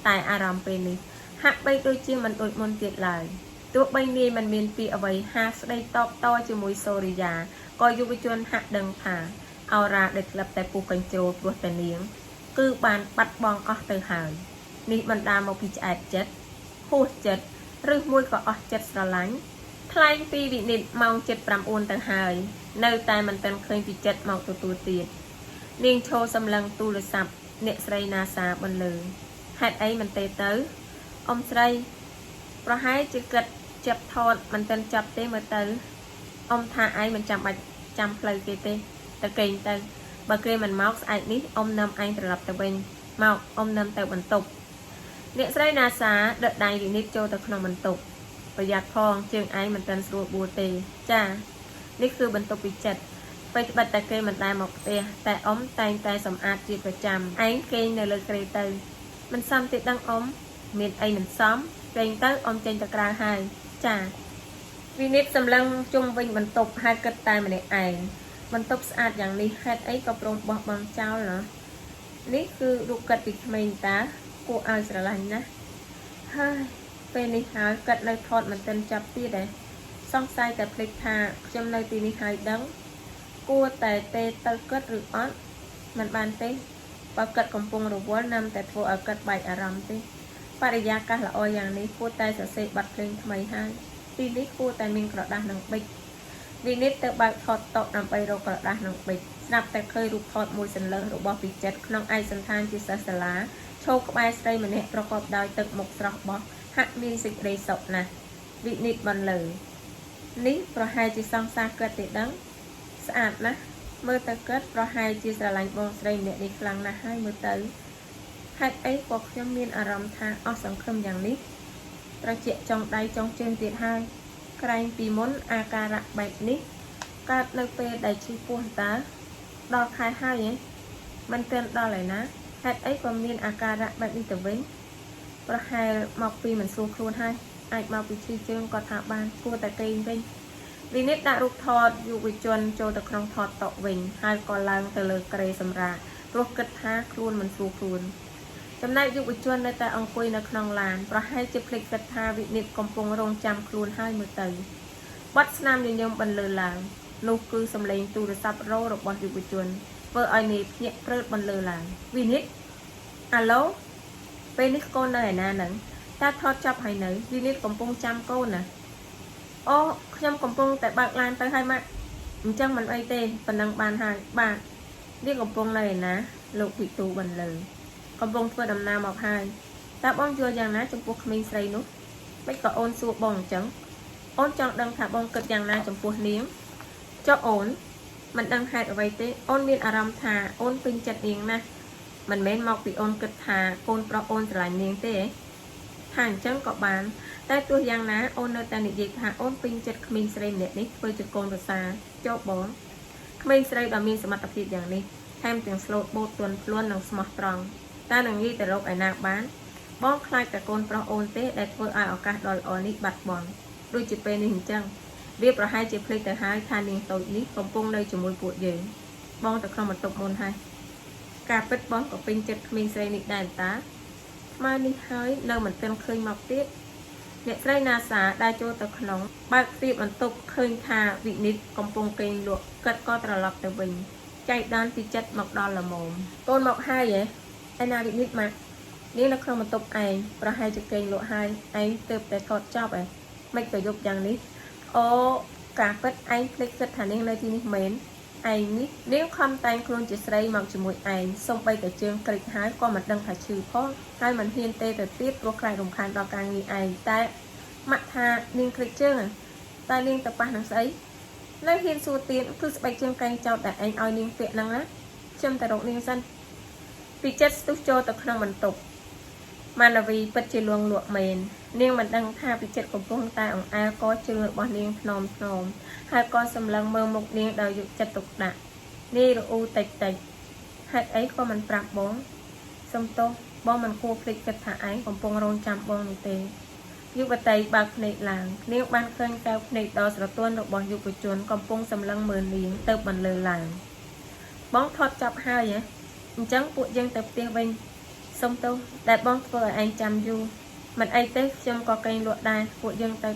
តែអារម្មណ៍ពេលនេះហាក់បីដូចជាមិនដូចមុនទៀតឡើយទោះបីនាយមិនមានពីអ្វីហាស្ដីតបតជាមួយសូរិយាក៏យុវជនហាក់ដឹងថាអោរ៉ាដែលធ្លាប់តែពុះកញ្ជ្រោលព្រោះតែនាងគឺបានបាត់បង់អស់ទៅហើយនេះបណ្ដាលមកពីឆ្អែតចិត្តហួសចិត្តឬមួយក៏អស់ចិត្តស្រឡាញ់ថ្លែងពីវិនិច្ឆ័យម៉ោង 7:09 ទៅហើយនៅតែមិនទាន់ឃើញពីចិត្តមកទទួលទៀតនាងឈរសម្លឹងទូរស័ព្ទអ្នកស្រីណាសាបន្លឺហេតុអីមិនទេទៅអ៊ំស្រីប្រហែលជាគិតចាប់ថតមិនទាន់ចាប់ទេមើលទៅអ៊ំថាឯងមិនចាំបាច់ចាំផ្លូវគេទេទៅគេងទៅបើគេមិនមកស្អែកនេះអ៊ំនាំឯងត្រឡប់ទៅវិញមកអ៊ំនាំទៅបន្ទប់អ្នកស្រីណាសាដកដៃវិនិច្ឆ័យចូលទៅក្នុងបន្ទប់ប្រយ័ត្នផងជើងឯងមិនទាន់ស្រួលបួលទេចានេះគឺបន្ទប់ពិចិត្រពេលបិទតែគេមិនដែលមកផ្ទះតែអ៊ំតែងតែសម្អាតជាប្រចាំឯងគេងនៅលើគ្រែទៅមិនសមទេដឹងអ៊ំមានអីមិនសមគេងទៅអ៊ំចេញទៅក្រៅហើយចាវិនិច្ឆ័យសម្លឹងជុំវិញបន្ទប់ហើយគិតតែម្នាក់ឯងបន្ទប់ស្អាតយ៉ាងនេះហេតុអីក៏ព្រមបោះបង់ចោលណានេះគឺរូបកាត់ពីក្មេងតាគួរឲ្យស្រឡាញ់ណាស់ហើយពេលនេះហើយកាត់នៅថតមិនទាន់ចាប់ទៀតដែរសង្ស័យតែភ្លេចថាខ្ញុំនៅទីនេះហើយដឹងគួរតែទេទៅកាត់ឬអត់មិនបានទេបើកាត់កំពុងរវល់ណាំតែធ្វើឲ្យកាត់បែកអារម្មណ៍ទេបរិយាកាសល្អយ៉ាងនេះគួរតែសរសេរប័ណ្ណភ្លេងថ្មីហើយទីនេះគួរតែមានក្រដាសនិងប៊ិចវិនិច្ឆ័យទៅបើកថតតុដើម្បីរកក្រដាសនិងប៊ិចស្រាប់តែឃើញរូបថតមួយសន្លឹះរបស់ពិចិត្រក្នុងឯកសណ្ឋានជាសិស្សសាលាឈរក្បែរស្រីម្នាក់ប្រកបដោយទឹកមុខស្រស់បោះហាក់មានសេចក្តីសុខណាស់វិនិច្ឆ័យបន្លឺនេះប្រហែលជាសង្សារគាត់ទេដឹងស្អាតណាស់មើលទៅគាត់ប្រហែលជាស្រឡាញ់បងស្រីម្នាក់នេះខ្លាំងណាស់ហើយមើលទៅហេតុអីក៏ខ្ញុំមានអារម្មណ៍ថាអស់សង្ឃឹមយ៉ាងនេះ ត្រជាក់ចុងដៃចុងជើងទៀតហើយក្រែងពីមុនអាការៈបែបនេះកើតនៅពេលដែលឈឺពោះតើដល់ខែហើយមិនទាន់ដល់ឯណាហេតុអីក៏មានអាការៈបែបនេះទៅវិញប្រហែលមកពីមិនស្រួលខ្លួនហើយអាចមកពីឈឺជើងក៏ថាបានគួរតែគេងវិញវិនិច្ឆ័យដាក់រូបថតយុវជនចូលទៅក្នុងថតតុវិញហើយក៏ឡើងទៅលើគ្រែសម្រាប់ព្រោះគិតថាខ្លួនមិនស្រួលខ្លួនចំណែកយុវជននៅតែអង្គុយនៅក្នុងឡានប្រហែលជាភ្លេចគិតថាវិនិច្ឆ័យកំពុងរងចាំខ្លួនហើយមើលទៅបាត់ស្នាមញញឹមបន្លឺឡើងនោះគឺសម្លេងទូរស័ព្ទរោរបស់យុវជនធ្វើឲ្យនាយភ្ញាក់ព្រឺតបន្លឺឡើងវិនិច្ឆ័យអាឡូពេលនេះកូននៅឯណាហ្នឹងតើថតចាប់ហើយនៅវិនិច្ឆ័យកំពុងចាំកូនណាអូខ្ញុំកំពុងតែបើកឡានទៅហើយម៉ាក់អញ្ចឹងមិនអីទេប៉ុណ្ណឹងបានហើយបាទនាងកំពុងនៅឯណាលោកវិទូបន្លឺកំពុងធ្វើដំណើរមកហើយតើបងយល់យ៉ាងណាចំពោះក្មេងស្រីនោះមិនក៏អូនសួរបងអញ្ចឹងអូនចង់ដឹងថាបងគិតយ៉ាងណាចំពោះនាងចុះអូនមិនដឹងហេតុអ្វីទេអូនមានអារម្មណ៍ថាអូនពេញចិត្តនាងណាស់មិនមែនមកពីអូនគិតថាកូនប្រុសអូនស្រឡាញ់នាងទេថាអញ្ចឹងក៏បានតែទោះយ៉ាងណាអូននៅតែនិយាយថាអូនពេញចិត្តក្មេងស្រីម្នាក់នេះធ្វើជាកូនប្រសាចុះបងក្មេងស្រីដ៏មានសមត្ថភាពយ៉ាងនេះថែមទាំងស្លូតបូតទន់ភ្លន់និងស្មោះត្រង់តែនឹងងាយទៅរកឯណាបានបងខ្លាចតែកូនប្រុសអូនទេដែលធ្វើឲ្យឱកាសដ៏ល្អនេះបាត់បង់ដូចជាពេលនេះអញ្ចឹងវាប្រហែលជាភ្លេចទៅហើយថានាងតូចនេះកំពុងនៅជាមួយពួកយើងបងទៅក្នុងបន្ទប់មុនហើយការពិតបងក៏ពេញចិត្តក្មេងស្រីនេះដែរតាស្មើនេះហើយនៅមិនទាន់ឃើញមកទៀតអ្នកស្រីណាសាដែលចូលទៅក្នុងបើកទ្វារបន្ទប់ឃើញថាវិនិច្ឆ័យកំពុងកេងលក់កាត់ក៏ត្រឡប់ទៅវិញចៃដន្យពីចិត្តមកដល់ល្មមកូនមកហើយឯណាវិនិច្ឆ័យមកនាងនៅក្នុងបន្ទប់ឯងប្រហែលជាកេងលក់ហើយឯងទើបតែកត់ចប់មិនក៏យប់យ៉ាងនេះអូការពិតឯងភ្លេចគិតថានាងនៅទីនេះមែនឯងនេះនាងខំតែងខ្លួនជាស្រីមកជាមួយឯងសូម្បីតែជើងក្រិចហើយក៏មិនដឹងថាឈឺផងហើយមិនហ៊ានទេទៅទៀតព្រោះខ្លាចរំខានដល់ការងារឯងតែម៉ាក់ថានាងក្រិចជើងតែនាងទៅប៉ះនឹងស្អីនៅហ៊ានសួរទៀតគឺស្បែកជើងកែងចោតតែឯងឲ្យនាងពាក់ហ្នឹងណាខ្ញុំទៅរកនាងសិនពីចិត្តស្ទុះចូលទៅក្នុងបន្ទប់ម៉ាណាវីពិតជាលួងលក់មែននាងមិនដឹងថាពីចិត្តកំពុងតែអង្អែលកជើងរបស់នាងថ្នមហើយក៏សម្លឹងមើលមុខនាងដោយយកចិត្តទុកដាក់នាយរអ៊ូតិចហេតុអីក៏មិនប្រាប់បងសំទោសបងមិនគួរភ្លេចគិតថាឯងកំពុងរងចាំបងនោះទេយុវតីបើកភ្នែកឡើងនាងបានឃើញកែវភ្នែកដ៏ស្រទន់របស់យុវជនកំពុងសម្លឹងមើលនាងទៅបន្លឺឡើងបងថតចាប់ហើយអញ្ចឹងពួកយើងទៅផ្ទះវិញសុំទោសដែលបងធ្វើឲ្យឯងចាំយូរមិនអីទេខ្ញុំក៏កេងលក់ដែរពួកយើងទៅ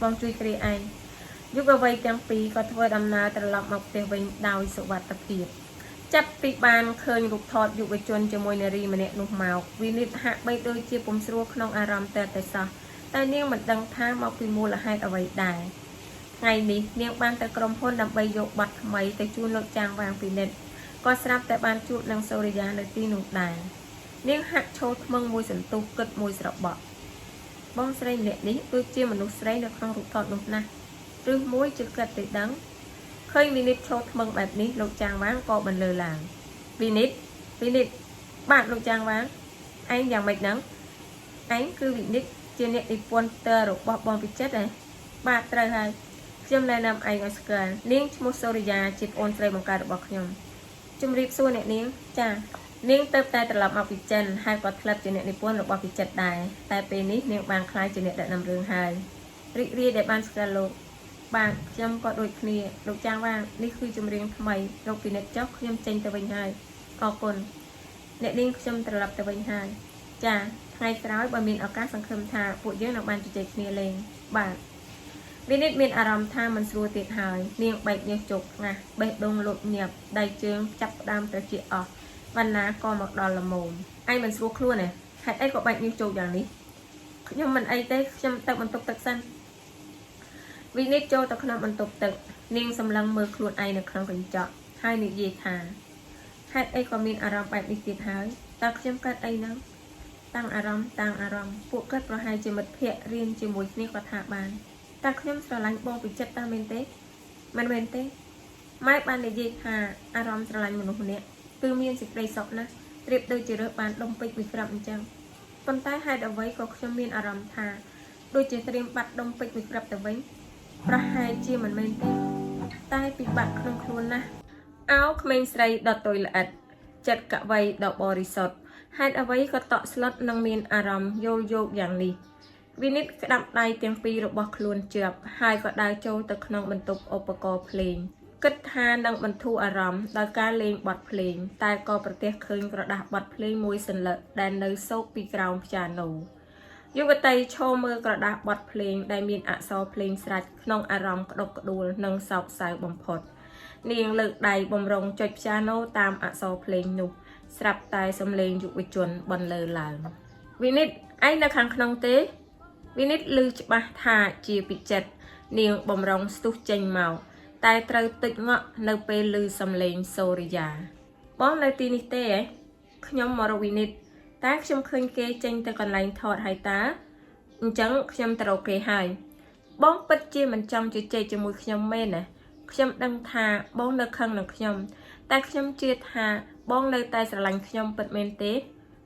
បងជួយគ្រាឯងយុវវ័យទាំងពីរក៏ធ្វើដំណើរត្រឡប់មកផ្ទះវិញដោយសុវត្ថិភាពចាប់ពីបានឃើញរូបថតយុវជនជាមួយនារីម្នាក់នោះមកវិនិច្ឆ័យហាក់បីដូចជាពុំស្រួលក្នុងអារម្មណ៍តែសោះតែនាងមិនដឹងថាមកពីមូលហេតុអ្វីដែរថ្ងៃនេះនាងបានទៅក្រុមហ៊ុនដើម្បីយកប័ណ្ណថ្មីទៅជូនលោកចាងវាងពិនិត្យក៏ស្រាប់តែបានជួបនឹងសូរិយានៅទីនោះដែរនាងហាក់ឈរថ្មឹងមួយសន្ទុះគិតមួយស្របក់បងស្រីម្នាក់នេះដូចជាមនុស្សស្រីនៅក្នុងរូបថតនោះណាស់ឬមួយជាគិតទៅដឹងឃើញវិនិច្ឆ័យឈរថ្មឹងបែបនេះលោកចាងវាងក៏បន្លឺឡើងវិនិច្ឆ័យបាទលោកចាងវាងឯងយ៉ាងម៉េចហ្នឹងឯងគឺវិនិច្ឆ័យជាអ្នកនិពន្ធតើរបស់បងពិចិត្របាទត្រូវហើយខ្ញុំណែនាំឯងឲ្យស្គាល់នាងឈ្មោះសូរិយាជាប្អូនស្រីបង្កើតរបស់ខ្ញុំជំរាបសួរអ្នកនាងចានាងទៅតែត្រឡប់មកពីចិនហើយក៏ធ្លាប់ជាអ្នកនិពន្ធរបស់ពិចិត្រដែរតែពេលនេះនាងបានក្លាយជាអ្នកដឹកនាំរឿងហើយរីករាយដែលបានស្គាល់លោកបាទខ្ញុំក៏ដូចគ្នាលោកចាងវាងនេះគឺចម្រៀងថ្មីលោកពិនិត្យចុះខ្ញុំចេញទៅវិញហើយអរគុណអ្នកនាងខ្ញុំត្រឡប់ទៅវិញហើយចាថ្ងៃក្រោយបើមានឱកាសសង្ឃឹមថាពួកយើងនឹងបានជជែកគ្នាលេងបាទវិនិច្ឆ័យមានអារម្មណ៍ថាមិនស្រួលទៀតហើយនាងបែកញើសជោគណាស់បេះដូងលុតញាប់ដៃជើងចាប់ផ្ដើមត្រជាក់អស់វណ្ណាក៏មកដល់ល្មមឯងមិនស្រួលខ្លួនទេហេតុអីក៏បែកញើសជោគយ៉ាងនេះខ្ញុំមិនអីទេខ្ញុំទៅបន្ទប់ទឹកសិនវិនិច្ឆ័យចូលទៅក្នុងបន្ទប់ទឹកនាងសម្លឹងមើលខ្លួនឯងនៅក្នុងកញ្ចក់ហើយនិយាយថាហេតុអីក៏មានអារម្មណ៍បែបនេះទៀតហើយតើខ្ញុំកើតអីហ្នឹងតាំងអារម្មណ៍ពួកគាត់ប្រហែលជាមិត្តភក្តិរៀនជាមួយគ្នាក៏ថាបានតើខ្ញុំស្រឡាញ់បងពីចិត្តតើមែនទេមិនមែនទេម៉ែបាននិយាយថាអារម្មណ៍ស្រឡាញ់មនុស្សម្នាក់គឺមានសេចក្តីសុខណាស់ប្រៀបដូចជារើសបានដុំពេជ្រមួយក្រាប់អញ្ចឹងប៉ុន្តែហេតុអ្វីក៏ខ្ញុំមានអារម្មណ៍ថា ដូចជាត្រៀមបាត់ដុំពេជ្រមួយក្រាប់ទៅវិញប្រហែលជាមិនមែនទេតែពិបាកក្នុងខ្លួនណាស់អោក្មេងស្រីដតុយល្អិតចិត្តកវីដ៏បរិសុទ្ធហេតុអ្វីក៏តក់ស្លុតនឹងមានអារម្មណ៍យល់យោគយ៉ាងនេះវិនិតក្តាប់ដៃទាំងពីររបស់ខ្លួនជាប់ហើយក៏ដើរចូលទៅក្នុងបន្ទប់ឧបករណ៍ភ្លេងគិតថានឹងបន្ធូរអារម្មណ៍ដោយការលេងបទភ្លេងតែក៏ប្រទះឃើញក្រដាស់បទភ្លេងមួយសន្លឹកដែលនៅសោកពីក្រោមព្យ៉ាណូយុវតីឈរមើលក្រដាស់បទភ្លេងដែលមានអក្សរភ្លេងស្រាច់ក្នុងអារម្មណ៍ក្តុកក្តួលនិងសោកសៅបំផុតនាងលើកដៃបំរុងចុចព្យ៉ាណូតាមអក្សរភ្លេងនោះស្រាប់តែសំឡេងយុវជនបន្លឺឡើងវិនិតឯងនៅខាងក្នុងទេវិនិតឮច្បាស់ថាជាពិចិត្រនាងបំរុងស្ទុះចេញមកតែត្រូវទឹកងក់នៅពេលឮសំឡេងសូរិយាបងនៅទីនេះទេខ្ញុំមករកវិនិតតែខ្ញុំឃើញគេចេញទៅកន្លែងថតហើយតាអញ្ចឹងខ្ញុំទៅរកគេហើយបងពិតជាមិនចង់ជជែកជាមួយខ្ញុំមែនណាខ្ញុំដឹងថាបងនៅខឹងនឹងខ្ញុំតែខ្ញុំជឿថាបងនៅតែស្រឡាញ់ខ្ញុំពិតមែនទេ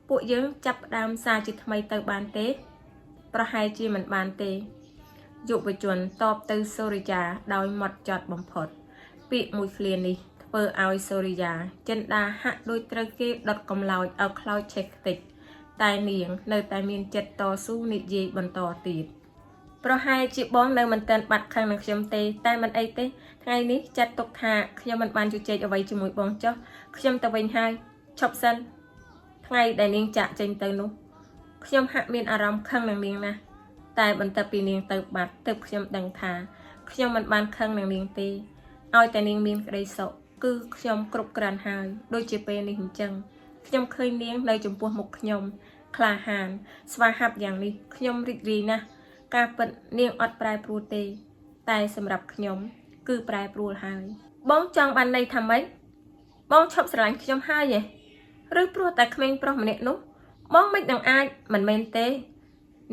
ពួកយើងចាប់ផ្ដើមសារជាថ្មីទៅបានទេប្រហែលជាមិនបានទេយុវជនតបទៅសូរិយាដោយម៉ត់ចត់បំផុតពាក្យមួយឃ្លានេះធ្វើឲ្យសូរិយាចិន្តាហាក់ដូចត្រូវគេដុតកំឡោចឲ្យខ្លោចឆេះខ្ទេចតែនាងនៅតែមានចិត្តតស៊ូនិយាយបន្តទៀតប្រហែលជាបងនៅមិនទាន់បាត់ខឹងនឹងខ្ញុំទេតែមិនអីទេថ្ងៃនេះចាត់ទុកថាខ្ញុំមិនបានជជែកអ្វីជាមួយបងចុះខ្ញុំទៅវិញហើយឈប់សិនថ្ងៃដែលនាងចាក់ចេញទៅនោះខ្ញុំហាក់មានអារម្មណ៍ខឹងនឹងនាងណាស់តែបន្ទាប់ពីនាងទៅបាត់ទើបខ្ញុំដឹងថាខ្ញុំមិនបានខឹងនឹងនាងទេឲ្យតែនាងមានក្តីសុខគឺខ្ញុំគ្រប់គ្រាន់ហើយដូចជាពេលនេះអញ្ចឹងខ្ញុំឃើញនាងនៅចំពោះមុខខ្ញុំក្លាហានស្វាហាប់យ៉ាងនេះខ្ញុំរីករាយណាស់ការពិតនាងអត់ប្រែប្រួលទេតែសម្រាប់ខ្ញុំគឺប្រែប្រួលហើយបងចង់បានន័យថាម៉េចបងឈប់ស្រឡាញ់ខ្ញុំហើយឬព្រោះតែក្មេងប្រុសម្នាក់នោះបងមិននឹងអាចមិនមែនទេ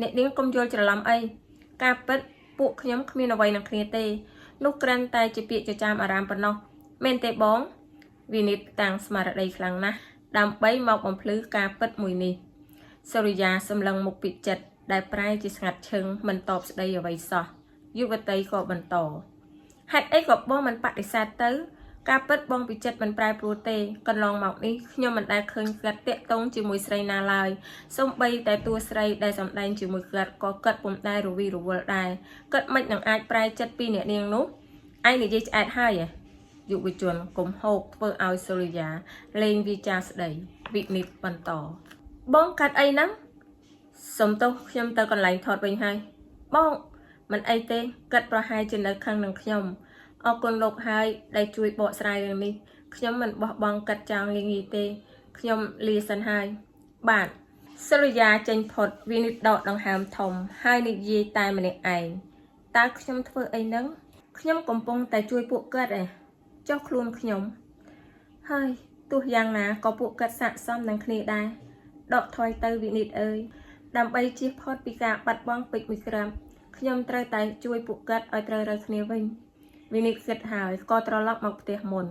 អ្នកនាងកុំយល់ច្រឡំអីការពិតពួកខ្ញុំគ្មានអ្វីនឹងគ្នាទេនោះគ្រាន់តែជាពាក្យចចាមអារាមប៉ុណ្ណោះមែនទេបងវិនិតតាំងស្មារតីខ្លាំងណាស់ដើម្បីមកបំភ្លឺការពិតមួយនេះសូរិយាសម្លឹងមុខពិចិត្រដែលប្រែជាស្ងាត់ឈឹងមិនតបស្ដីអ្វីសោះយុវតីក៏បន្តហេតុអីក៏បងមិនបដិសេធទៅការពិតបងពិចិត្រមិនប្រែប្រួលទេកន្លងមកនេះខ្ញុំមិនដែលឃើញគាត់តាក់ទងជាមួយស្រីណាឡើយសូម្បីតែតួស្រីដែលសម្ដែងជាមួយគាត់ក៏គាត់ពុំដែលរវីរវល់ដែរគាត់មិននឹងអាចប្រែចិត្តពីអ្នកនាងនោះឯងនិយាយឆ្អែតហើយយុវជនកុំហូបធ្វើឲ្យសូរិយាលេងវាចាស្ដីវិនិតបន្តបងកាត់អីហ្នឹងសុំទោសខ្ញុំទៅកន្លែងថតវិញហើយបងមិនអីទេគាត់ប្រហែលជានៅខឹងនឹងខ្ញុំអរគុណលោកហើយដែលជួយបកស្រាយរឿងនេះខ្ញុំមិនបោះបង់កាត់ចោលងាយៗទេខ្ញុំលាសិនហើយបាទសូរិយាចេញផុតវិនិតដកដង្ហើមធំហើយនិយាយតែម្នាក់ឯងតើខ្ញុំធ្វើអីហ្នឹងខ្ញុំកំពុងតែជួយពួកគាត់ចុះខ្លួនខ្ញុំហើយទោះយ៉ាងណាក៏ពួកគាត់ស័ក្តិសមនឹងគ្នាដែរដកថយទៅវិនិតអើយដើម្បីជៀសផុតពីការបាត់បង់ពេជ្រមួយក្រាមខ្ញុំត្រូវតែជួយពួកគាត់ឲ្យត្រូវរើគ្នាវិញវិនិតគិតហើយក៏ត្រឡប់មកផ្ទះមុន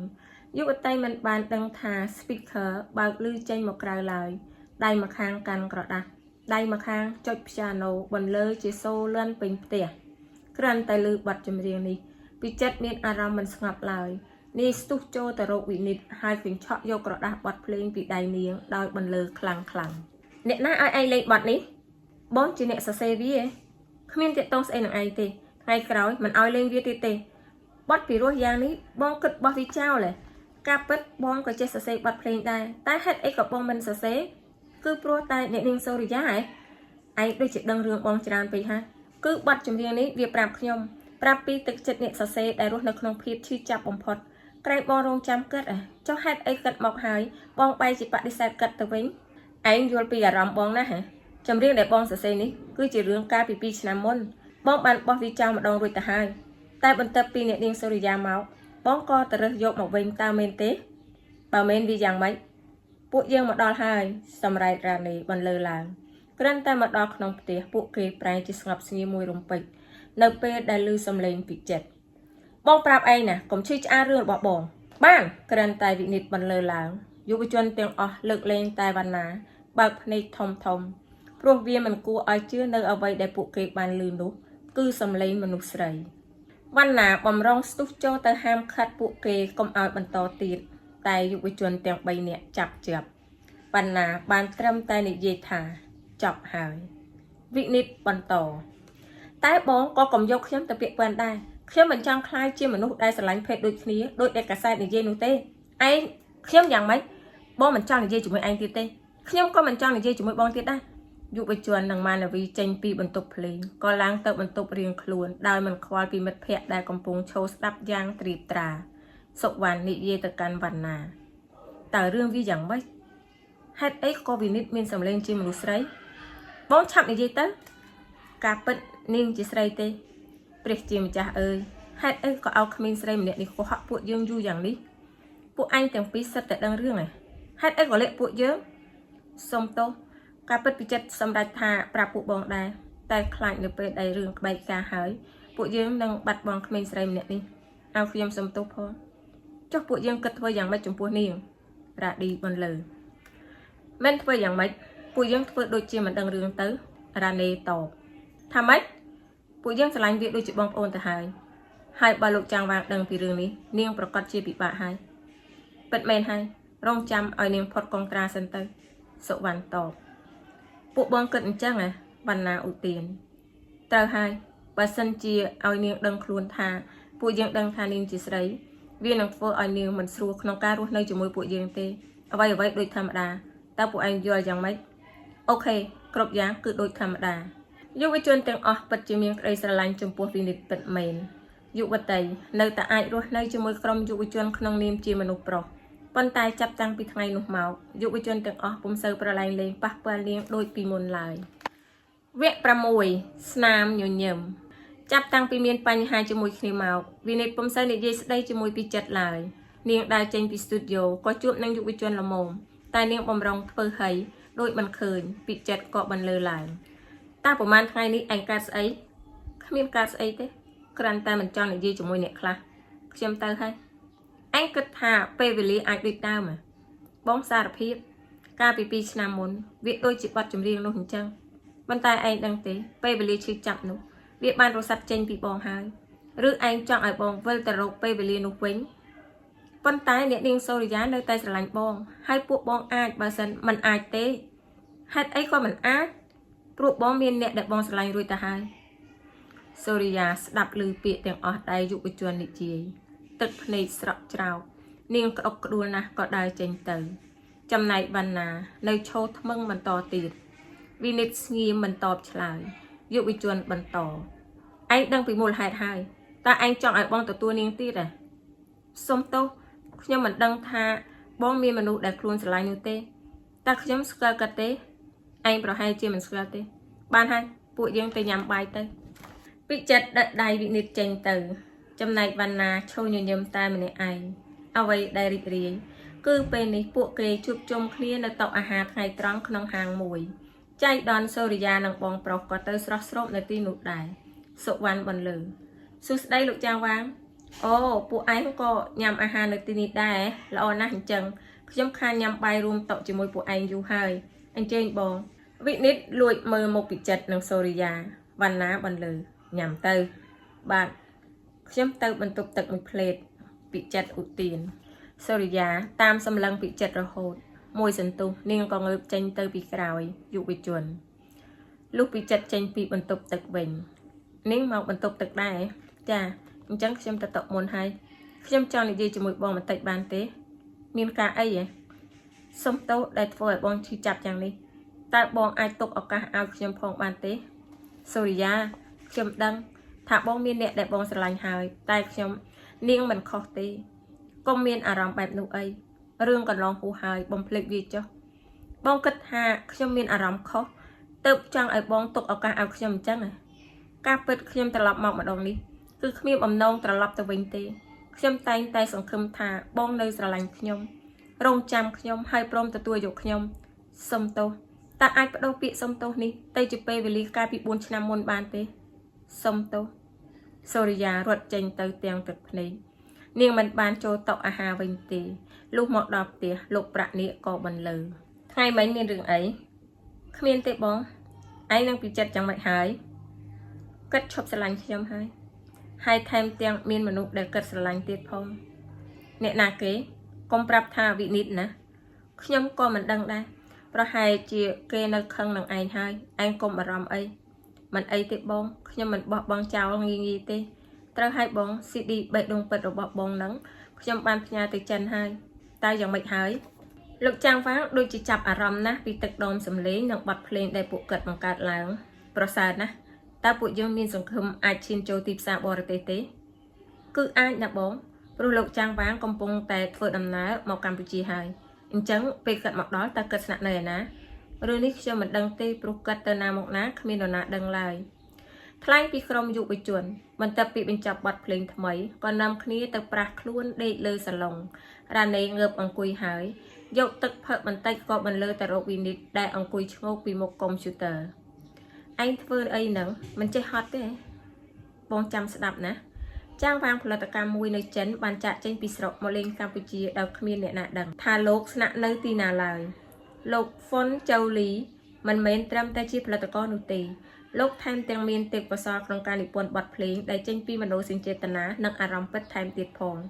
យុវតីមិនបានដឹងថា speaker បើកឮចេញមកក្រៅឡើយដៃម្ខាងកាន់ក្រដាស់ដៃម្ខាងចុចព្យ៉ាណូបន្លឺជាសូរលឿនពេញផ្ទះគ្រាន់តែឮបទចម្រៀងនេះពីចិត្តមានអារម្មណ៍មិនស្ងប់ឡើយនាងស្ទុះចូលទៅរកវិនិតហើយកញ្ឆក់យកក្រដាស់បទភ្លេងពីដៃនាងដោយបន្លឺខ្លាំងអ្នកណាឲ្យឯងលេងបទនេះបងជាអ្នកសរសេរវាគ្មានទាក់ទងស្អីនឹងឯងទេថ្ងៃក្រោយមិនឲ្យលេងវាទៀតទេបទពីរោះយ៉ាងនេះបងគិតបោះវាចោលការពិតបងក៏ចេះសរសេរបទភ្លេងដែរតែហេតុអីក៏បងមិនសរសេរគឺព្រោះតែអ្នកនាងសូរិយាឯងដូចជាដឹងរឿងបងច្រើនពេកហើយគឺបទចម្រៀងនេះវាប្រាប់ខ្ញុំប្រាប់ពីទឹកចិត្តអ្នកសរសេរដែលរស់នៅក្នុងភាពឈឺចាប់បំផុតក្រែងបងរងចាំគិតចុះហេតុអីគិតមកហើយបងបែរជាបដិសេធគិតទៅវិញឯងយល់ពីអារម្មណ៍បងណាចម្រៀងដែលបងសរសេរនេះគឺជារឿងកាលពី2ឆ្នាំមុនបងបានបោះវាចោលម្ដងរួចទៅហើយតែបន្ទាប់ពីអ្នកនាងសូរិយាមកបងក៏ទៅរើសយកមកវិញតើមែនទេបើមែនវាយ៉ាងម៉េចពួកយើងមកដល់ហើយសម្រែករ៉ានីបន្លឺឡើងគ្រាន់តែមកដល់ក្នុងផ្ទះពួកគេប្រែជាស្ងប់ស្ងាត់មួយរំពេចនៅពេលដែលឮសំឡេងពីចិត្តបងប្រាប់ឯងណាកុំឈឺឆ្អាលរឿងរបស់បងបានគ្រាន់តែវិនិច្ឆ័យបន្លឺឡើងយុវជនទាំងអស់លើកលែងតែវណ្ណាបើកភ្នែកធំ ព្រោះវាមិនគួរឲ្យជឿនៅអ្វីដែលពួកគេបានឮនោះគឺសំឡេងមនុស្សស្រីវណ្ណាបំរុងស្ទុះចូលទៅហាមឃាត់ពួកគេកុំឲ្យបន្តទៀតតែយុវជនទាំង3នាក់ចាប់វណ្ណាបានត្រឹមតែនិយាយថាចប់ហើយវិនិច្ឆ័យបន្តតែបងក៏កុំយកខ្ញុំទៅពាក្យប៉ុនដែរខ្ញុំមិនចង់ខ្លាចជាមនុស្សដែលស្រឡាញ់ភេទដូចគ្នាដូចដែលកាសែតនិយាយនោះទេឯងខ្ញុំយ៉ាងម៉េចបងមិនចង់និយាយជាមួយឯងទៀតទេខ្ញុំក៏មិនចង់និយាយជាមួយបងទៀតដែរយុវជននិងម៉ានាវីចេញពីបន្ទប់ភ្លេងក៏ឡើងទៅបន្ទប់រៀងខ្លួនដោយមិនខ្វល់ពីមិត្តភ័ក្តិដែលកំពុងឈរស្ដាប់យ៉ាងត្រៀបត្រាសុវណ្ណនិយាយទៅកាន់វណ្ណាតើរឿងវាយ៉ាងម៉េចហេតុអីក៏វិនិច្ឆ័យមានសម្លេងជាមនុស្សស្រីបងឆាប់និយាយទៅការពិតនាងជាស្រីទេព្រះជាម្ចាស់អើយហេតុអីក៏ឲ្យក្មេងស្រីម្នាក់នេះកុហកពួកយើងយូរយ៉ាងនេះពួកអញទាំងពីរសិតតែដឹងរឿងហេតុអីក៏លាក់ពួកយើងសុំទោសការពិតពីចិត្តសម្រេចថាប្រាប់ពួកបងដែរតែខ្លាចនៅពេលដែលរឿងក្បែកការហើយពួកយើងនឹងបាត់បង់ក្មេងស្រីម្នាក់នេះឲ្យខ្ញុំសុំទោសផងចុះពួកយើងគិតធ្វើយ៉ាងម៉េចចំពោះនាងរ៉ាឌីបន្លឺមិនធ្វើយ៉ាងម៉េចពួកយើងធ្វើដូចជាមិនដឹងរឿងទៅរ៉ាណេតបថាម៉េចពួកយើងស្រឡាញ់វាដូចជាបងប្អូនទៅហើយបើលោកចាំងវាងដឹងពីរឿងនេះនាងប្រកាសជាពិបាកហើយពិតមែនហើយរងចាំឲ្យនាងផុតកងត្រាសិនទៅសុវណ្ណតបពួកបងគិតអញ្ចឹងវណ្ណាឧទានត្រូវហើយបើសិនជាឲ្យនាងដឹងខ្លួនថាពួកយើងដឹងថានាងជាស្រីវានឹងធ្វើឲ្យនាងមិនស្រួលក្នុងការរស់នៅជាមួយពួកយើងទេអ្វីដូចធម្មតាតើពួកឯងយល់យ៉ាងម៉េចអូខេគ្រប់យ៉ាងគឺដូចធម្មតាយុវជនទាំងអស់ពិតជាមានក្តីស្រឡាញ់ចំពោះវិនិច្ឆ័យពិតមែនយុវតីនៅតែអាចរស់នៅជាមួយក្រុមយុវជនក្នុងនាមជាមនុស្សប្រុសប៉ុន្តែចាប់តាំងពីថ្ងៃនោះមកយុវជនទាំងអស់ពុំសូវប្រឡែងលេងប៉ះពាល់នាងដូចពីមុនឡើយវគ្គ6ស្នាមញញឹមចាប់តាំងពីមានបញ្ហាជាមួយគ្នាមកវិនិច្ឆ័យពុំសូវនិយាយស្ដីជាមួយពីចិត្តឡើយនាងដើរចេញពីស្ទូឌីយោក៏ជួបនឹងយុវជនល្មមតែនាងបំរុងធ្វើហីដូចមិនឃើញពីចិត្តក៏បន្លឺឡើងតើប្រហែលថ្ងៃនេះឯងកើតស្អីគ្មានកើតស្អីទេគ្រាន់តែមិនចង់និយាយជាមួយអ្នកខ្លះខ្ញុំទៅហើយឯងគិតថាពេលវេលាអាចដូចដើមបងសារភាពកាលពី2ឆ្នាំមុនវាដូចជាបទចម្រៀងនោះអញ្ចឹងប៉ុន្តែឯងដឹងទេពេលវេលាឈឺចាប់នោះវាបានរសាត់ចេញពីបងហើយឬឯងចង់ឲ្យបងវិលទៅរកពេលវេលានោះវិញប៉ុន្តែអ្នកនាងសូរិយានៅតែស្រឡាញ់បងហើយពួកបងអាចបើសិនមិនអាចទេហេតុអីក៏មិនអាចព្រោះបងមានអ្នកដែលបងស្រឡាញ់រួចទៅហើយសូរិយាស្ដាប់ឮពាក្យទាំងអស់ដែលយុវជននិយាយទឹកភ្នែកស្រក់ច្រោកនាងក្តុកក្តួលណាស់ក៏ដើរចេញទៅចំណែកវណ្ណានៅឈរថ្មឹងបន្តទៀតវិនិច្ឆ័យស្ងៀមមិនតបឆ្លើយយុវជនបន្តឯងដឹងពីមូលហេតុហើយតើឯងចង់ឲ្យបងទទួលនាងទៀតសុំទោសខ្ញុំមិនដឹងថាបងមានមនុស្សដែលខ្លួនស្រឡាញ់នោះទេតើខ្ញុំស្គាល់គាត់ទេឯងប្រហែលជាមិនស្គាល់ទេបានហើយពួកយើងទៅញ៉ាំបាយទៅពីចិត្តដិតដៃវិនិច្ឆ័យចេញទៅចំណែកវណ្ណាឈរញញឹមតែម្នាក់ឯងអ្វីដែលរីករាយគឺពេលនេះពួកគេជួបជុំគ្នានៅតុអាហារថ្ងៃត្រង់ក្នុងហាងមួយចៃដន្យសូរិយានិងបងប្រុសក៏ទៅស្រស់ស្រូបនៅទីនោះដែរសុវណ្ណបន្លឺសួស្ដីលោកចាងវាងអូពួកឯងក៏ញ៉ាំអាហារនៅទីនេះដែរល្អណាស់អញ្ចឹងខ្ញុំខានញ៉ាំបាយរួមតុជាមួយពួកឯងយូរហើយអញ្ជើញបងវិនិច្ឆ័យលួចមើលមុខពិចិត្រនិងសូរិយាវណ្ណាបន្លឺញ៉ាំទៅបាទខ្ញុំទៅបន្ទប់ទឹកមួយផ្លេតពិចិត្រឧទានសូរិយាតាមសម្លឹងពិចិត្ររហូតមួយសន្ទុះនាងក៏ងើបចេញទៅពីក្រោយយុវជនលុះពិចិត្រចេញពីបន្ទប់ទឹកវិញនាងមកបន្ទប់ទឹកដែរចាអញ្ចឹងខ្ញុំទៅតុមុនហើយខ្ញុំចង់និយាយជាមួយបងបន្តិចបានទេមានការអីសុំទោសដែលធ្វើឲ្យបងឈឺចាប់យ៉ាងនេះតើបងអាចទុកឱកាសឲ្យខ្ញុំផងបានទេសូរិយាខ្ញុំដឹងថាបងមានអ្នកដែលបងស្រឡាញ់ហើយតែខ្ញុំនាងមិនខុសទេកុំមានអារម្មណ៍បែបនោះអីរឿងកន្លងហួសហើយបំភ្លេចវាចុះបងគិតថាខ្ញុំមានអារម្មណ៍ខុសទើបចង់ឲ្យបងទុកឱកាសឲ្យខ្ញុំអញ្ចឹងការពិតខ្ញុំត្រឡប់មកម្ដងនេះគឺគ្មានបំណងត្រឡប់ទៅវិញទេខ្ញុំតែងតែសង្ឃឹមថាបងនៅស្រឡាញ់ខ្ញុំរងចាំខ្ញុំហើយព្រមទទួលយកខ្ញុំសុំទោសតើអាចបដូរពាក្យសុំទោសនេះទៅជាពេលវេលាកាលពី4ឆ្នាំមុនបានទេសុំទោសសូរិយារត់ចេញទៅទាំងទឹកភ្នែកនាងមិនបានចូលតុអាហារវិញទេលុះមកដល់ផ្ទះលោកប្រាក់នាគក៏បន្លឺថ្ងៃមិញមានរឿងអីគ្មានទេបង anh đang bị chật chẳng mạch hái cất chụp sờ lạnh khiêm hai thêm tiếng miên mà nụ để cất sờ lạnh tiết phong nè nà kế công prap tha vị nít nè khiêm co mình đăng đây pro hai chia kê nơi khăn nằng anh công mà ram ấy mình ấy tiết bông khiêm mình bỏ bong chào nghi tê trao hai bong cd bệ đông bật rồi bỏ bong nắng khiêm ban nhà từ chân hai tay chẳng mạch hái lục trang phá đôi chỉ chập rầm na vì tật đom sầm lấy nâng bật lên để bộ cật bằng cát láng prasad na ta bộ dương miên sòng khum ai chín châu tiệp sa bò tế cứ ai nạp bóng pro lục trang phá công pong tại phơi đầm ná màu Campuchia hai trắng về cận mặt đó ta cật sạn này ná rồi nick cho mình đăng tê pro cật tờ na một ná khmi đồ nạ đăng lại thay vì không dụ bị chuẩn mình tập bị bên chập bật lên thay mấy còn nằm kia tập bạc luôn để lơ salon ra này ngợp bằng quỳ hải dẫu tức phật bàn tay có bàn lơ tại rô vinit đại ông cùi ngô vì một computer anh vươn ấy nắng mình chơi hot thế bong chăm đạp nè trang vàng phật tạc cam mùi nơi chấn bàn chạ trên pisrok một lên Campuchia đầu khmer nè nạ đằng thà lộc nạ nơi tì nà lời lộc phun châu lý mình mến trăm tay chi phật tạc con nụ tì lộc thêm tiếng miên tiệp và so trong ca nịp buồn bật phình đại trên pi mà nô sinh chế tần á nâng aram bất thêm tiệt phong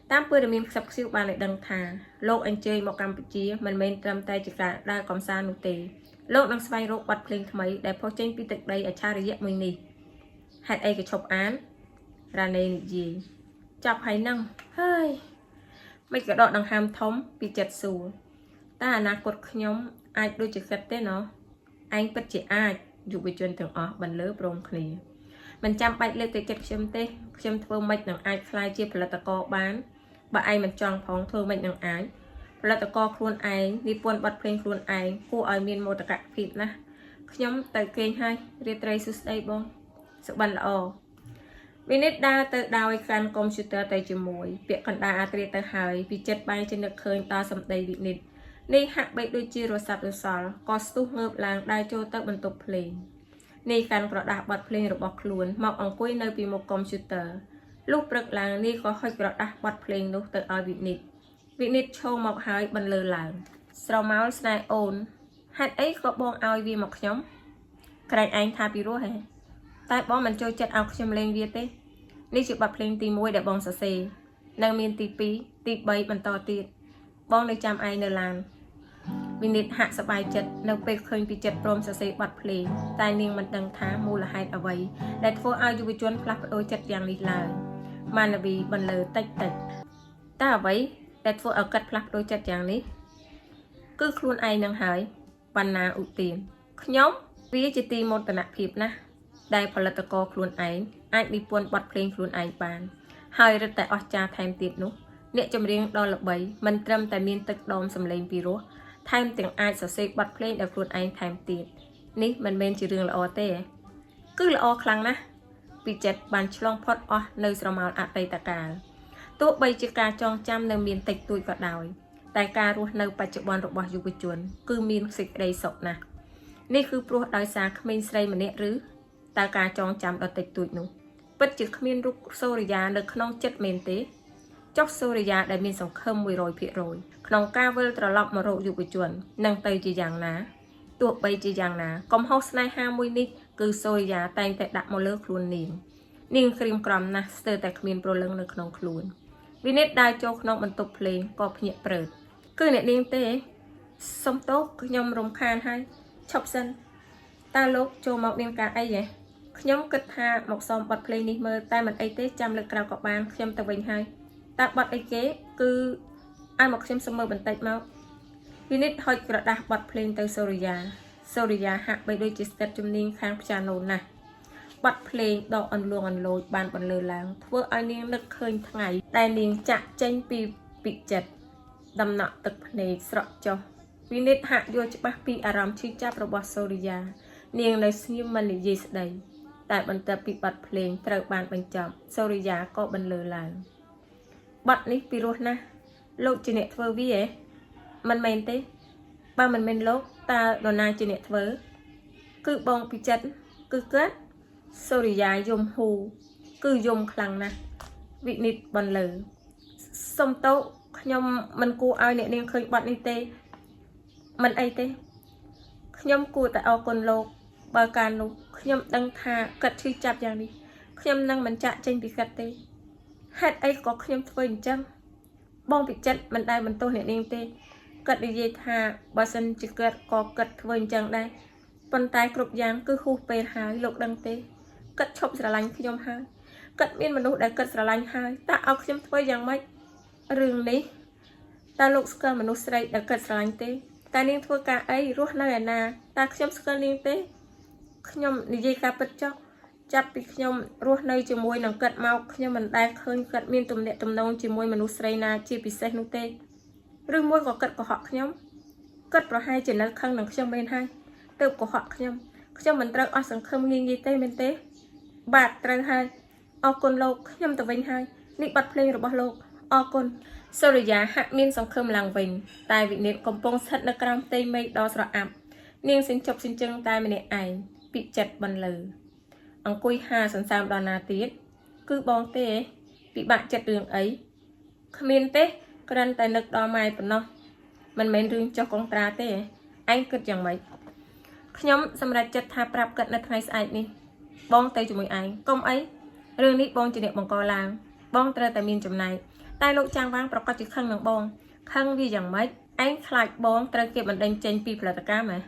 tam bữa để mình sắp xíu bàn lại đằng thà lộc anh chơi một Campuchia mình mến trăm tay chỉ cả đa còn xa nụ tì lộc đang xoay rốt bật phình mấy để phô trên pi tịch đây ở cha rì dẹp mình nì hãy ai cái chọc án ra này gì chọc hay năng hơi mấy cái đọt đằng hàm thống bị chật xù ta là cột nhóm ai đôi chỉ khét thế nó anh bất chỉ ai dù bị chuyên thường ở bằng lứa bông khỉ mình chăm bạch lên tới chật châm thơ mạch nằng ai khai chia là ta co bán bà ai mình chọn phóng thơ mạch nằng ái là ta co khuôn ai đi buôn bật phên khuôn ai cô ai miên mô ta cạc phịt nè nhóm tới kênh hai riêng trai xuất đây bông sự bắn lọ vì nét đa tới đào khăn computer tay chữ mùi việc còn đa tới tới hỏi vì chất bay trên được khơi ta sầm đầy bị nít này hạ bậy đôi chia rồi sạp rồi sò có stu ngợp làng đai cho tới bận tục play này khăn có đá bật play rồi bọc luôn mọc ông quay nơi bị một computer lúc bật làng này có hơi có đá bật play lúc tới ở vị nít show mọc hỏi bận lờ làng sau máu snai ôn hạt ấy có bong ao vì một nhóm cái anh tha bị rối tại bong mình chơi chặt ao châm lên việt đấy đi chụp bật lên tì môi để bong sờ xề năng miên tì pí tì bay bận to tiệt bong nơi chăm ai nơi làng vì nít hạ sập bài chặt nấu bê khơi bị chặt prom sờ xề bật play tai niên mình đằng thá mua là hai ở vậy để phô ao du bị chuồn flap đôi chặt giang lì lại mà là vì bận lờ tách ta ở vậy để phô ở cắt flap đôi chặt giang ní cứ khuôn ai năng hải bàn na ưu tiên nhóm vì chỉ tìm một tận hiệp na đại phật là co khuôn ai đi buôn bật phim khuôn ai bàn hơi rất tại cha thêm tiệt nút nè trong riêng đo là bảy mình trâm tại miền tây đom sầm lên virus thêm tiếng ai sẽ xây bật phim để khuôn ai thêm tiệt ní mình bên chỉ riêng là o tê cứ là o khăng na bị chết bàn chlong pot o nơi sầm màu ạ tây ta cả tụ bay chỉ cả trong trăm nơi miền tây tuổi còn đào tại ca ruột nơi bạch chụp bònរបស់យុវជនគឺមានសេចក្តីសុខណាស់នេះគឺព្រោះដោយសារក្មេងស្រីម្នាក់ឬតើការចងចាំដល់តិចតួចនោះពិតជាគ្មានរូបសូរិយានៅក្នុងចិត្តមែនទេចុះសូរិយាដែលមានសង្ឃឹម 100% ក្នុងការវិលត្រឡប់មករកយុវជននឹងទៅជាយ៉ាងណាទោះបីជាយ៉ាងណាកំហុសស្នេហាមួយនេះគឺសូរិយាតែងតែដាក់មកលើខ្លួននាងក្រៀមក្រំណាស់ស្ទើរតែគ្មានព្រលឹងនៅក្នុងខ្លួនវិនិតដើរចូលក្នុងបន្ទប់ភ្លេងក៏ភ្ញាក់ព្រឺតគឺអ្នកនាងទេសុំតោខ្ញុំរំខានហើយឈប់សិនតើលោកចូលមកនាងការអីហ៎ខ្ញុំគិតថាមកសុំប័ណ្ណភ្លេងនេះមើលតែមិនអីទេចាំលើកក្រៅក៏បានខ្ញុំទៅវិញហើយតើប័ណ្ណអីគេគឺឲ្យមកខ្ញុំសុំមើលបន្តិចមកវិនិតហុចក្រដាស់ប័ណ្ណភ្លេងទៅសូរិយាហាក់បីដូចជាស្ទើរជំនាញខាងព្យ៉ាណូណាស់ប័ណ្ណភ្លេងដកអន្លួងអន្លោចបានបន្លឺឡើងធ្វើឲ្យនាងនឹកឃើញថ្ងៃដែលនាងចាក់ចេញពីពិចិត្តដំណក់ទឹកភ្នែកស្រក់ចុះវិនិតហាក់យល់ច្បាស់ពីអារម្មណ៍ឈឺចាប់របស់សូរិយានាងនៅស្ងៀមមិននិយាយស្ដីតែបន្ទាប់ពីប័ណ្ណភ្លេងត្រូវបានបញ្ចប់សូរិយាក៏បន្លឺឡើងប័ណ្ណនេះពីរោះណាស់លោកជាអ្នកធ្វើវាមិនមែនទេបើមិនមែនលោកតើនរណាជាអ្នកធ្វើគឺបងពីចិត្តគឺគាត់សូរិយាយំហ៊ូគឺយំខ្លាំងណាស់វិនិតបន្លឺសុំតោខ្ញុំមិនគួរឲ្យអ្នកនាងឃើញប័ណ្ណនេះទេមិនអីទេខ្ញុំគួរតែអរគុណលោក បើការនោះខ្ញុំដឹងថាកាត់ឈឺចាប់យ៉ាងនេះខ្ញុំនឹងមិនចាក់ចេញពីកាត់ទេហេតុអីក៏ខ្ញុំធ្វើអញ្ចឹងបងពិចិត្រមិនដែលបន្ទោសអ្នកនាងទេកាត់និយាយថាបើសិនជាគាត់ក៏កាត់ធ្វើអញ្ចឹងដែរប៉ុន្តែគ្រប់យ៉ាងគឺហួសពេលហើយលោកដឹងទេកាត់ឈប់ស្រឡាញ់ខ្ញុំហើយកាត់មានមនុស្សដែលកាត់ស្រឡាញ់ហើយតើឲ្យខ្ញុំធ្វើយ៉ាងម៉េចរឿងនេះតើលោកស្គាល់មនុស្សស្រីដែលកាត់ស្រឡាញ់ទេតើនាងធ្វើការអីរស់នៅឯណាតើខ្ញុំស្គាល់នាងទេខ្ញុំនិយាយការពិតចុះចាប់ពីខ្ញុំរស់នៅជាមួយនឹងកាត់មកខ្ញុំមិនដែលឃើញកាត់មានទំនាក់ទំនងជាមួយមនុស្សស្រីណាជាពិសេសនោះទេឬមួយក៏កាត់កុហកខ្ញុំកាត់ប្រហែលជានៅខឹងនឹងខ្ញុំមែនហើយទើបកុហកខ្ញុំមិនត្រូវអស់សង្ឃឹមងាយៗទេមែនទេបាទត្រូវហើយអរគុណលោកខ្ញុំទៅវិញហើយនេះប័ណ្ណភ្លេងរបស់លោកអរគុណសូរិយាហាក់មានសង្ឃឹមឡើងវិញតែវិនិច្ឆ័យកំពុងស្ថិតនៅក្រោមផ្ទៃមេឃដ៏ស្រអាប់នាងសិនជប់សិនជឹងតែម្នាក់ឯងពិចិត្របន្លឺអង្គុយហាសន្សើមដល់ណាទៀតគឺបងទេពិបាកចិត្តរឿងអីគ្មានទេគ្រាន់តែនឹកដល់ម៉ែប៉ុណ្ណោះមិនមែនរឿងចុះកុងត្រាទេឯងគិតយ៉ាងម៉េចខ្ញុំសម្រេចចិត្តថាប្រាប់គាត់នៅថ្ងៃស្អែកនេះបងទៅជាមួយឯងកុំអីរឿងនេះបងជាអ្នកបង្កឡើងបងត្រូវតែមានចំណែកតែលោកចាងវាងប្រកាសជាខឹងនឹងបងខឹងវាយ៉ាងម៉េចឯងខ្លាចបងត្រូវគេបណ្ដេញចេញពីផលិតកម្មហ៎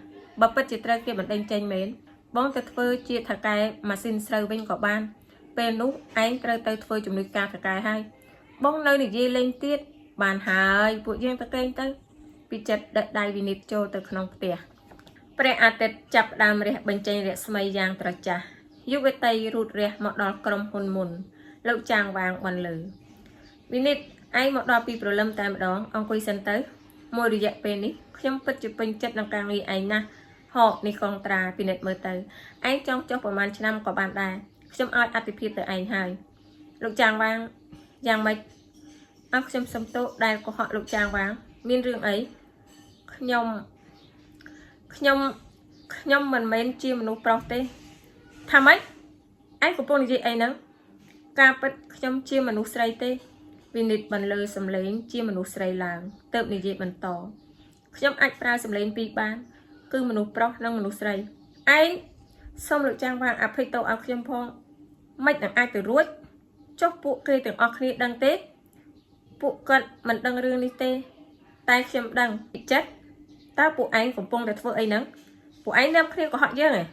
បើពិតជាត្រូវគេបណ្ដេញចេញមែនបងទៅធ្វើជាថកែម៉ាស៊ីនស្រូវវិញក៏បានពេលនោះឯងត្រូវទៅធ្វើជំនួយការថកែហើយបងនៅនិយាយលេងទៀតបានហើយពួកយើងទៅកេងទៅពីចិត្តដឹកដៃវិនិច្ឆ័យចូលទៅក្នុងផ្ទះព្រះអាទិត្យចាប់ផ្ដើមរះបញ្ចេញរស្មីយ៉ាងត្រចះយុវតីរូតរះមកដល់ក្រុមហ៊ុនមុនលោកចាងវាងបន្លឺវិនិច្ឆ័យឯងមកដល់ពីព្រលឹមតែម្ដងអង្គុយសិនទៅមួយរយៈពេលនេះខ្ញុំពិតជាពេញចិត្តនឹងការងារឯងណាស់ហកនេះកងត្រាពិនិត្យមើលទៅឯងចង់ចុះប្រហែលឆ្នាំក៏បានដែរខ្ញុំឲ្យអតិភិបទៅឯងហើយលោកចាងវាងយ៉ាងម៉េចអើខ្ញុំសុំទោសដែលកុហកលោកចាងវាងមានរឿងអីខ្ញុំមិនមែនជាមនុស្សប្រុសទេថាម៉េចឯងកំពុងនិយាយអីហ្នឹងការពិតខ្ញុំជាមនុស្សស្រីទេវិនិច្ឆ័យបន្លឺសំឡេងជាមនុស្សស្រីឡើងទើបនិយាយបន្តខ្ញុំអាចប្រើសំឡេងពីរបានគឺមនុស្សប្រុសនិងមនុស្សស្រីឯងសូមលោកចាងវាងអភ័យទោសឲ្យខ្ញុំផងមិននឹងអាចទៅរួចចុះពួកគេទាំងអស់គ្នាដឹងទេពួកគាត់មិនដឹងរឿងនេះទេតែខ្ញុំដឹងពិចិត្រតើពួកឯងកំពុងតែធ្វើអីហ្នឹងពួកឯងនាំគ្នាកុហកយើងហ៎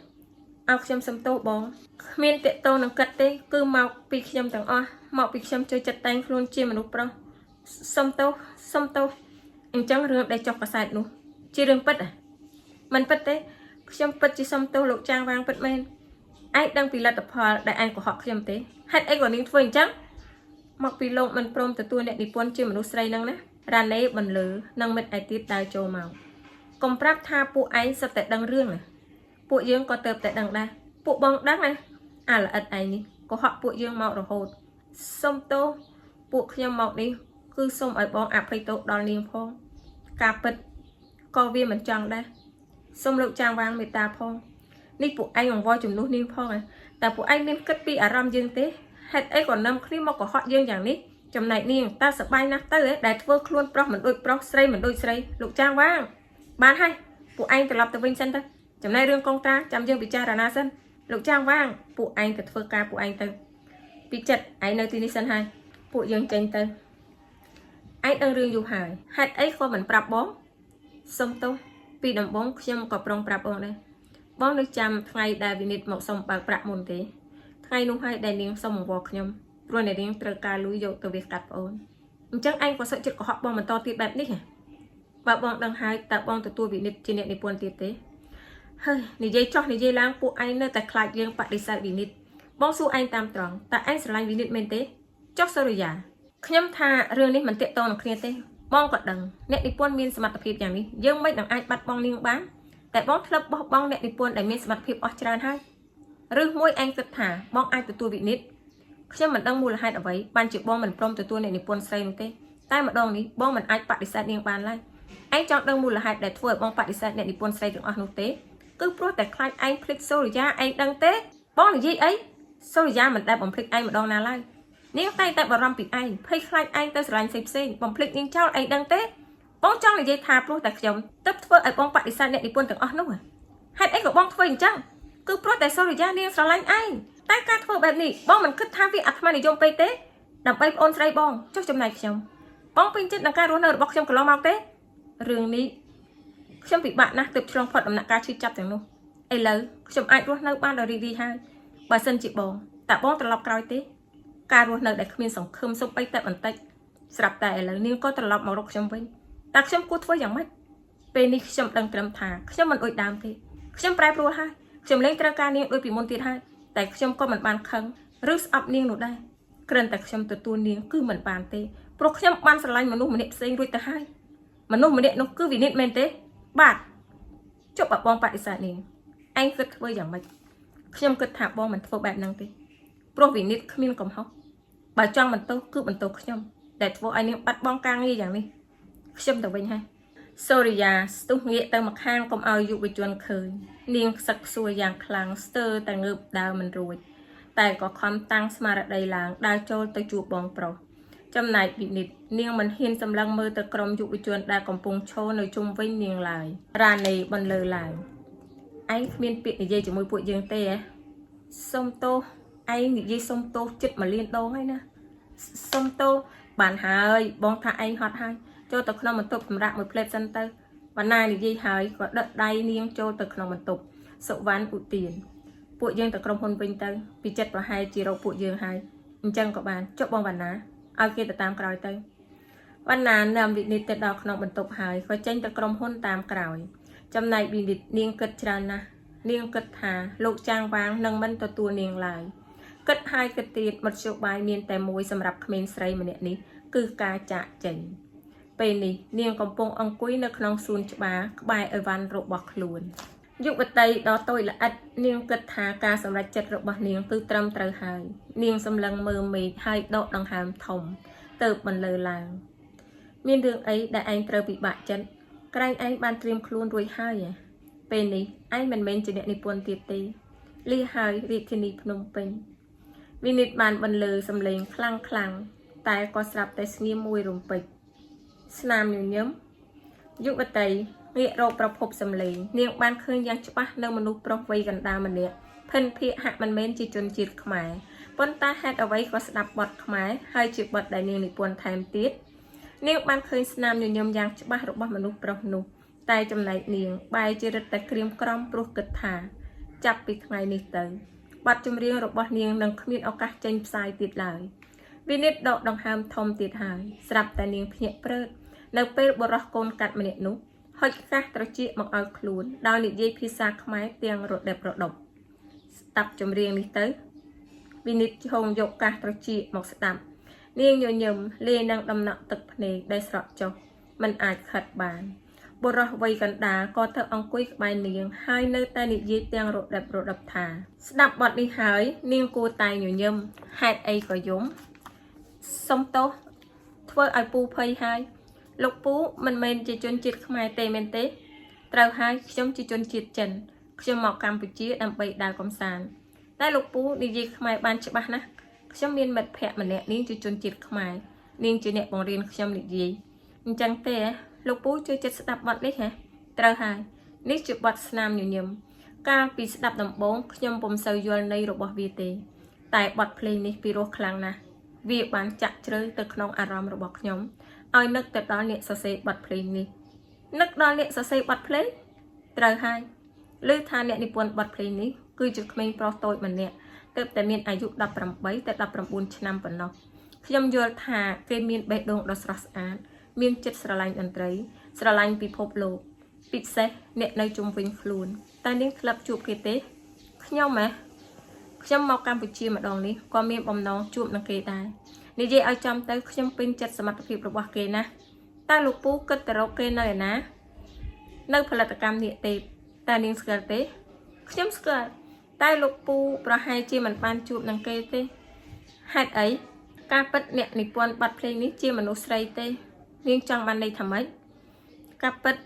ឲ្យខ្ញុំសុំទោសបងគ្មានតេតោនឹងកាត់ទេគឺមកពីខ្ញុំទាំងអស់មកពីខ្ញុំចូលចិត្តតែងខ្លួនជាមនុស្សប្រុសសុំទោសអញ្ចឹងរឿងដែលចុះកាសែតនោះជារឿងពិតមិនពិតទេខ្ញុំពិតជាសុំទោសលោកចាងវាងពិតមែនឯងដឹងពីលទ្ធផលដែលឯងកុហកខ្ញុំទេហេតុអីក៏នាងធ្វើអញ្ចឹងមកពីលោកមិនព្រមទទួលអ្នកនិពន្ធជាមនុស្សស្រីហ្នឹងណារ៉ាណេបន្លឺនិងមិត្តឯទៀតដើរចូលមកកុំប្រាប់ថាពួកឯងសុទ្ធតែដឹងរឿងណាពួកយើងក៏ទៅតែដឹងដែរពួកបងដឹងណាអាល្អិតឯងនេះកុហកពួកយើងមករហូតសុំទោសពួកខ្ញុំមកនេះគឺសូមឲ្យបងអភ័យទោសដល់នាងផងការពិតក៏វាមិនចង់ដែរសូមលោកចាងវាងមេត្តាផងនេះពួកឯងអង្វរជំនួសនាងផងតែពួកឯងមានគិតពីអារម្មណ៍យើងទេហេតុអីក៏នាំគ្នាមកកុហកយើងយ៉ាងនេះចំណែកនាងតើសប្បាយណាស់ទៅដែលធ្វើខ្លួនប្រុសមិនដូចប្រុសស្រីមិនដូចស្រីលោកចាងវាងបានហើយពួកឯងត្រឡប់ទៅវិញសិនទៅចំណែករឿងកងត្រាចាំយើងពិចារណាសិនលោកចាងវាងពួកឯងទៅធ្វើការពួកឯងទៅពីចិត្តឯងនៅទីនេះសិនហើយពួកយើងចេញទៅឯងដឹងរឿងយូរហើយហេតុអីក៏មិនប្រាប់បងសុំទោសពីដំបូងខ្ញុំក៏ប្រុងប្រាប់បងដែរបងនៅចាំថ្ងៃដែលវិនិច្ឆ័យមកសុំបើកប្រាក់មុនទេថ្ងៃនោះហើយដែលនាងសុំអង្វរខ្ញុំព្រោះអ្នកនាងត្រូវការលុយយកទៅវាកាត់ប្អូនអញ្ចឹងឯងក៏សុខចិត្តកុហកបងបន្តទៀតបែបនេះហ៎បើបងដឹងហើយតើបងទទួលវិនិច្ឆ័យជាអ្នកនិពន្ធទៀតទេហើយនិយាយចោះនិយាយឡើងពួកឯងនៅតែខ្លាចយើងបដិសេធវិនិច្ឆ័យបងសួរឯងតាមត្រង់តើឯងស្រឡាញ់វិនិច្ឆ័យមែនទេចុះសូរិយាខ្ញុំថារឿងនេះមិនតាក់ទងនឹងគ្នាទេបងក៏ដឹងអ្នកនិពន្ធមានសមត្ថភាពយ៉ាងនេះយើងមិននឹងអាចបាត់បង់នាងបានតែបងធ្លាប់បោះបង់អ្នកនិពន្ធដែលមានសមត្ថភាពអស់ច្រើនហើយឬមួយឯងគិតថាបងអាចទទួលវិនិច្ឆ័យខ្ញុំមិនដឹងមូលហេតុអ្វីបានជាបងមិនព្រមទទួលអ្នកនិពន្ធស្រីនោះទេតែម្ដងនេះបងមិនអាចបដិសេធនាងបានឡើយឯងចង់ដឹងមូលហេតុដែលធ្វើឲ្យបងបដិសេធអ្នកនិពន្ធស្រីទាំងអស់នោះទេគឺព្រោះតែខ្លាចឯងភ្លេចសូរិយាឯងដឹងទេបងនិយាយអីសូរិយាមិនដែលបំភ្លេចឯងម្ដងណាឡើយនាងតែបារម្ភពីឯងភ័យខ្លាចឯងទៅស្រឡាញ់ផ្សេងបំភ្លេចនាងចោលឯងដឹងទេបងចង់និយាយថាព្រោះតែខ្ញុំទើបធ្វើឲ្យបងបដិសេធអ្នកនិពន្ធទាំងអស់នោះហេតុអីក៏បងធ្វើអញ្ចឹង cứ pro tại sao rồi gia niên sao lạnh anh tại các thợแบบนี้បងមិនគិតថាវាអាត្មានិយមពេកទេដើម្បីបងស្រីបងចុះចំណែកខ្ញុំបងពេញចិត្តនឹងការរស់នៅរបស់ខ្ញុំកន្លងមកទេរឿងនេះខ្ញុំពិបាកណាស់ទើបឆ្លងផុតដំណាក់កាលឈឺចាប់ទាំងនោះឥឡូវខ្ញុំអាចរស់នៅបានដោយរីករាយហើយបើសិនជាបងតែបងត្រឡប់ក្រោយទេការរស់នៅដែលគ្មានសង្ឃឹមសូម្បីតែបន្តិចស្រាប់តែឥឡូវនាងក៏ត្រឡប់មករកខ្ញុំវិញតែខ្ញុំគួរធ្វើយ៉ាងម៉េចពេលនេះខ្ញុំដឹងត្រឹមថាខ្ញុំមិនអួយដើមទេខ្ញុំប្រែប្រួលហើយខ្ញុំលែងត្រូវការនាងដូចពីមុនទៀតហើយតែខ្ញុំក៏មិនបានខឹងឬស្អប់នាងនោះដែរគ្រាន់តែខ្ញុំទទួលនាងគឺមិនបានទេព្រោះខ្ញុំបានស្រឡាញ់មនុស្សម្នាក់ផ្សេងរួចទៅហើយមនុស្សម្នាក់នោះគឺវិនិច្ឆ័យមែនទេបាទជប់បងបដិសេធនាងឯងគិតធ្វើយ៉ាងម៉េចខ្ញុំគិតថាបងមិនធ្វើបែបហ្នឹងទេព្រោះវិនិច្ឆ័យគ្មានកំហុសបើចង់បន្ទោសគឺបន្ទោសខ្ញុំដែលធ្វើឲ្យនាងបាត់បង់ការងារយ៉ាងនេះខ្ញុំទៅវិញហើយសូរិយាស្ទុះងាកទៅម្ខាងកុំឲ្យយុវជនឃើញនាងខ្សឹកខ្សួលយ៉ាងខ្លាំងស្ទើរតែងើបដើរមិនរួចតែក៏ខំតាំងស្មារតីឡើងដើរចូលទៅជួបបងប្រុសចំណែកវិនិច្ឆ័យនាងមិនហ៊ានសម្លឹងមើលទៅក្រុមយុវជនដែលកំពុងឈរនៅជុំវិញនាងឡើយរ៉ានីបន្លឺឡើងឯងគ្មានពាក្យនិយាយជាមួយពួកយើងទេហ៎សុំទោសឯងនិយាយសុំទោសចិត្ត1លានដងហើយណាសុំទោសបានហើយបងថាឯងហត់ហើយចូលទៅក្នុងបន្ទប់សម្រាប់មួយផ្លេតសិនទៅបណ្ណានិយាយហើយក៏ដឹកដៃនាងចូលទៅក្នុងបន្ទប់សុវណ្ណឧទានពួកយើងទៅក្រុមហ៊ុនវិញទៅពីចិត្តប្រហែលជារកពួកយើងហើយអញ្ចឹងក៏បានចុះបងបណ្ណាឲ្យគេទៅតាមក្រោយទៅបណ្ណានាំវិនិច្ឆ័យទៅដល់ក្នុងបន្ទប់ហើយក៏ចេញទៅក្រុមហ៊ុនតាមក្រោយចំណែកវិនិច្ឆ័យនាងគិតច្រើនណាស់នាងគិតថាលោកចាងវាងនឹងមិនទទួលនាងឡើយគិតហើយគិតទៀតមធ្យោបាយមានតែមួយសម្រាប់ក្មេងស្រីម្នាក់នេះគឺការចាកចេញពេលនេះនាងកំពុងអង្គុយនៅក្នុងសួនច្បារក្បែរអីវ៉ាន់របស់ខ្លួនយុវតីដ៏តូចល្អិតនាងគិតថាការសម្រេចចិត្តរបស់នាងគឺត្រឹមត្រូវហើយនាងសម្លឹងមើលមេឃហើយដកដង្ហើមធំទៅបន្លឺឡើងមានរឿងអីដែលឯងត្រូវពិបាកចិត្តក្រែងឯងបានត្រៀមខ្លួនរួចហើយពេលនេះឯងមិនមែនជាអ្នកនិពន្ធទៀតទេលីហើយរាជធានីភ្នំពេញវិនិច្ឆ័យបានបន្លឺសំឡេងខ្លាំងតែក៏ស្រាប់តែស្ងៀមមួយរំពេចស្នាមញញឹមយុវតីងាករកប្រភពសម្លេងនាងបានឃើញយ៉ាងច្បាស់នៅមនុស្សប្រុសវ័យកណ្ដាលម្នាក់ភិនភាគហាក់មិនមែនជាជនជាតិខ្មែរប៉ុន្តែហេតុអ្វីក៏ស្ដាប់បទខ្មែរហើយជាបទដែលនាងនិពន្ធថែមទៀតនាងបានឃើញស្នាមញញឹមយ៉ាងច្បាស់របស់មនុស្សប្រុសនោះតែចំណែកនាងបែរជារឹតតែក្រៀមក្រំព្រោះគិតថាចាប់ពីថ្ងៃនេះទៅបទចម្រៀងរបស់នាងនឹងគ្មានឱកាសចេញផ្សាយទៀតឡើយវិនិច្ឆ័យដកដង្ហើមធំទៀតហើយស្រាប់តែនាងភ្ញាក់ព្រឺតនៅពេលបរិះកូនកាត់ម្នាក់នោះហុចកាសត្រចៀកមកឲ្យខ្លួនដោយនិយាយភាសាខ្មែរទាំងរដិបរដប់ស្ដាប់ចម្រៀងនេះទៅវិនិច្ឆ័យហូងយកកាសត្រចៀកមកស្ដាប់នាងញញឹមលាយនឹងដំណក់ទឹកភ្នែកដែលស្រក់ចុះមិនអាចខិតបានបុរសវ័យកណ្ដាលក៏ទៅអង្គុយក្បែរនាងហើយនៅតែនិយាយទាំងរដិបរដប់ថាស្ដាប់បទនេះហើយនាងគួរតែញញឹមហេតុអីក៏យំសុំទោសធ្វើឲ្យពូភ័យហើយលោកពូមិនមែនជាជនជាតិខ្មែរទេមែនទេត្រូវហើយខ្ញុំជាជនជាតិចិនខ្ញុំមកកម្ពុជាដើម្បីដើរកម្សាន្តតែលោកពូនិយាយខ្មែរបានច្បាស់ណាស់ខ្ញុំមានមិត្តភ័ក្តិម្នាក់នាងជាជនជាតិខ្មែរនាងជាអ្នកបង្រៀនខ្ញុំនិយាយអញ្ចឹងទេលោកពូជួយចិត្តស្ដាប់បទនេះហ៎ត្រូវហើយនេះជាបទស្នាមញញឹមកាលពីស្ដាប់ដំបូងខ្ញុំពុំសូវយល់ន័យរបស់វាទេតែបទភ្លេងនេះពិរោះខ្លាំងណាស់វាបានចាក់ជ្រៅទៅក្នុងអារម្មណ៍របស់ខ្ញុំឲ្យនឹកទៅដល់អ្នកសរសេរបទភ្លេងនេះនឹកដល់អ្នកសរសេរបទភ្លេងត្រូវហើយឮថាអ្នកនិពន្ធបទភ្លេងនេះគឺជាក្មេងប្រុសតូចម្នាក់ទើបតែមានអាយុ18ទៅ19ឆ្នាំប៉ុណ្ណោះខ្ញុំយល់ថាគេមានបេះដូងដ៏ស្រស់ស្អាតមានចិត្តស្រឡាញ់តន្ត្រីស្រឡាញ់ពិភពលោកពិសេសអ្នកនៅជុំវិញខ្លួនតែនាងធ្លាប់ជួបគេទេខ្ញុំមកកម្ពុជាម្ដងនេះក៏មានបំណងជួបនឹងគេដែរនិយាយឲ្យចំទៅខ្ញុំពេញចិត្តសមត្ថភាពរបស់គេណាតែលោកពូគិតទៅរកគេនៅឯណានៅផលិតកម្មនេះទេតែនាងស្គាល់ទេខ្ញុំស្គាល់តែលោកពូប្រហែលជាមិនបានជួបនឹងគេទេហេតុអីការពិតអ្នកនិពន្ធបទភ្លេងនេះជាមនុស្សស្រីទេនាងចង់បានន័យថាម៉េចការពិត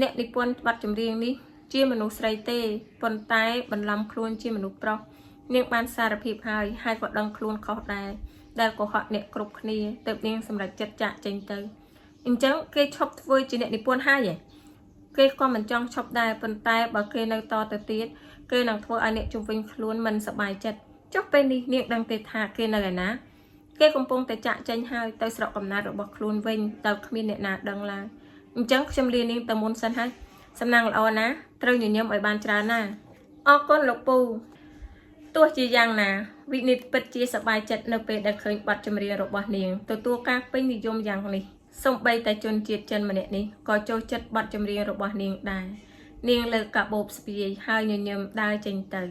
អ្នកនិពន្ធបទចម្រៀងនេះជាមនុស្សស្រីទេប៉ុន្តែបន្លំខ្លួនជាមនុស្សប្រុសនាងបានសារភាពហើយក៏ដឹងខ្លួនខុសដែរដែលកុហកអ្នកគ្រប់គ្នាទើបនាងសម្រេចចិត្តចាក់ចេញទៅអញ្ចឹងគេឈប់ធ្វើជាអ្នកនិពន្ធហើយ គេក៏មិនចង់ឈប់ដែរប៉ុន្តែបើគេនៅតទៅទៀតគេនឹងធ្វើឲ្យអ្នកជុំវិញខ្លួនមិនសប្បាយចិត្តចុះពេលនេះនាងដឹងទេថាគេនៅឯណាគេកំពុងតែចាក់ចេញហើយទៅស្រុកកំណើតរបស់ខ្លួនវិញដោយគ្មានអ្នកណាដឹងឡើយអញ្ចឹងខ្ញុំលានាងទៅមុនសិនហើយសំណាងល្អណាស់ត្រូវញញឹមឲ្យបានច្រើនណាអរគុណលោកពូទោះជាយ៉ាងណាវិនិច្ឆ័យពិតជាសប្បាយចិត្តនៅពេលដែលឃើញបទចម្រៀងរបស់នាងទទួលការពេញនិយមយ៉ាងនេះសូម្បីតែជនជាតិចិនម្នាក់នេះក៏ចូលចិត្តបទចម្រៀងរបស់នាងដែរនាងលើកកាបូបស្ពាយហើយញញឹមដើរចេញទៅ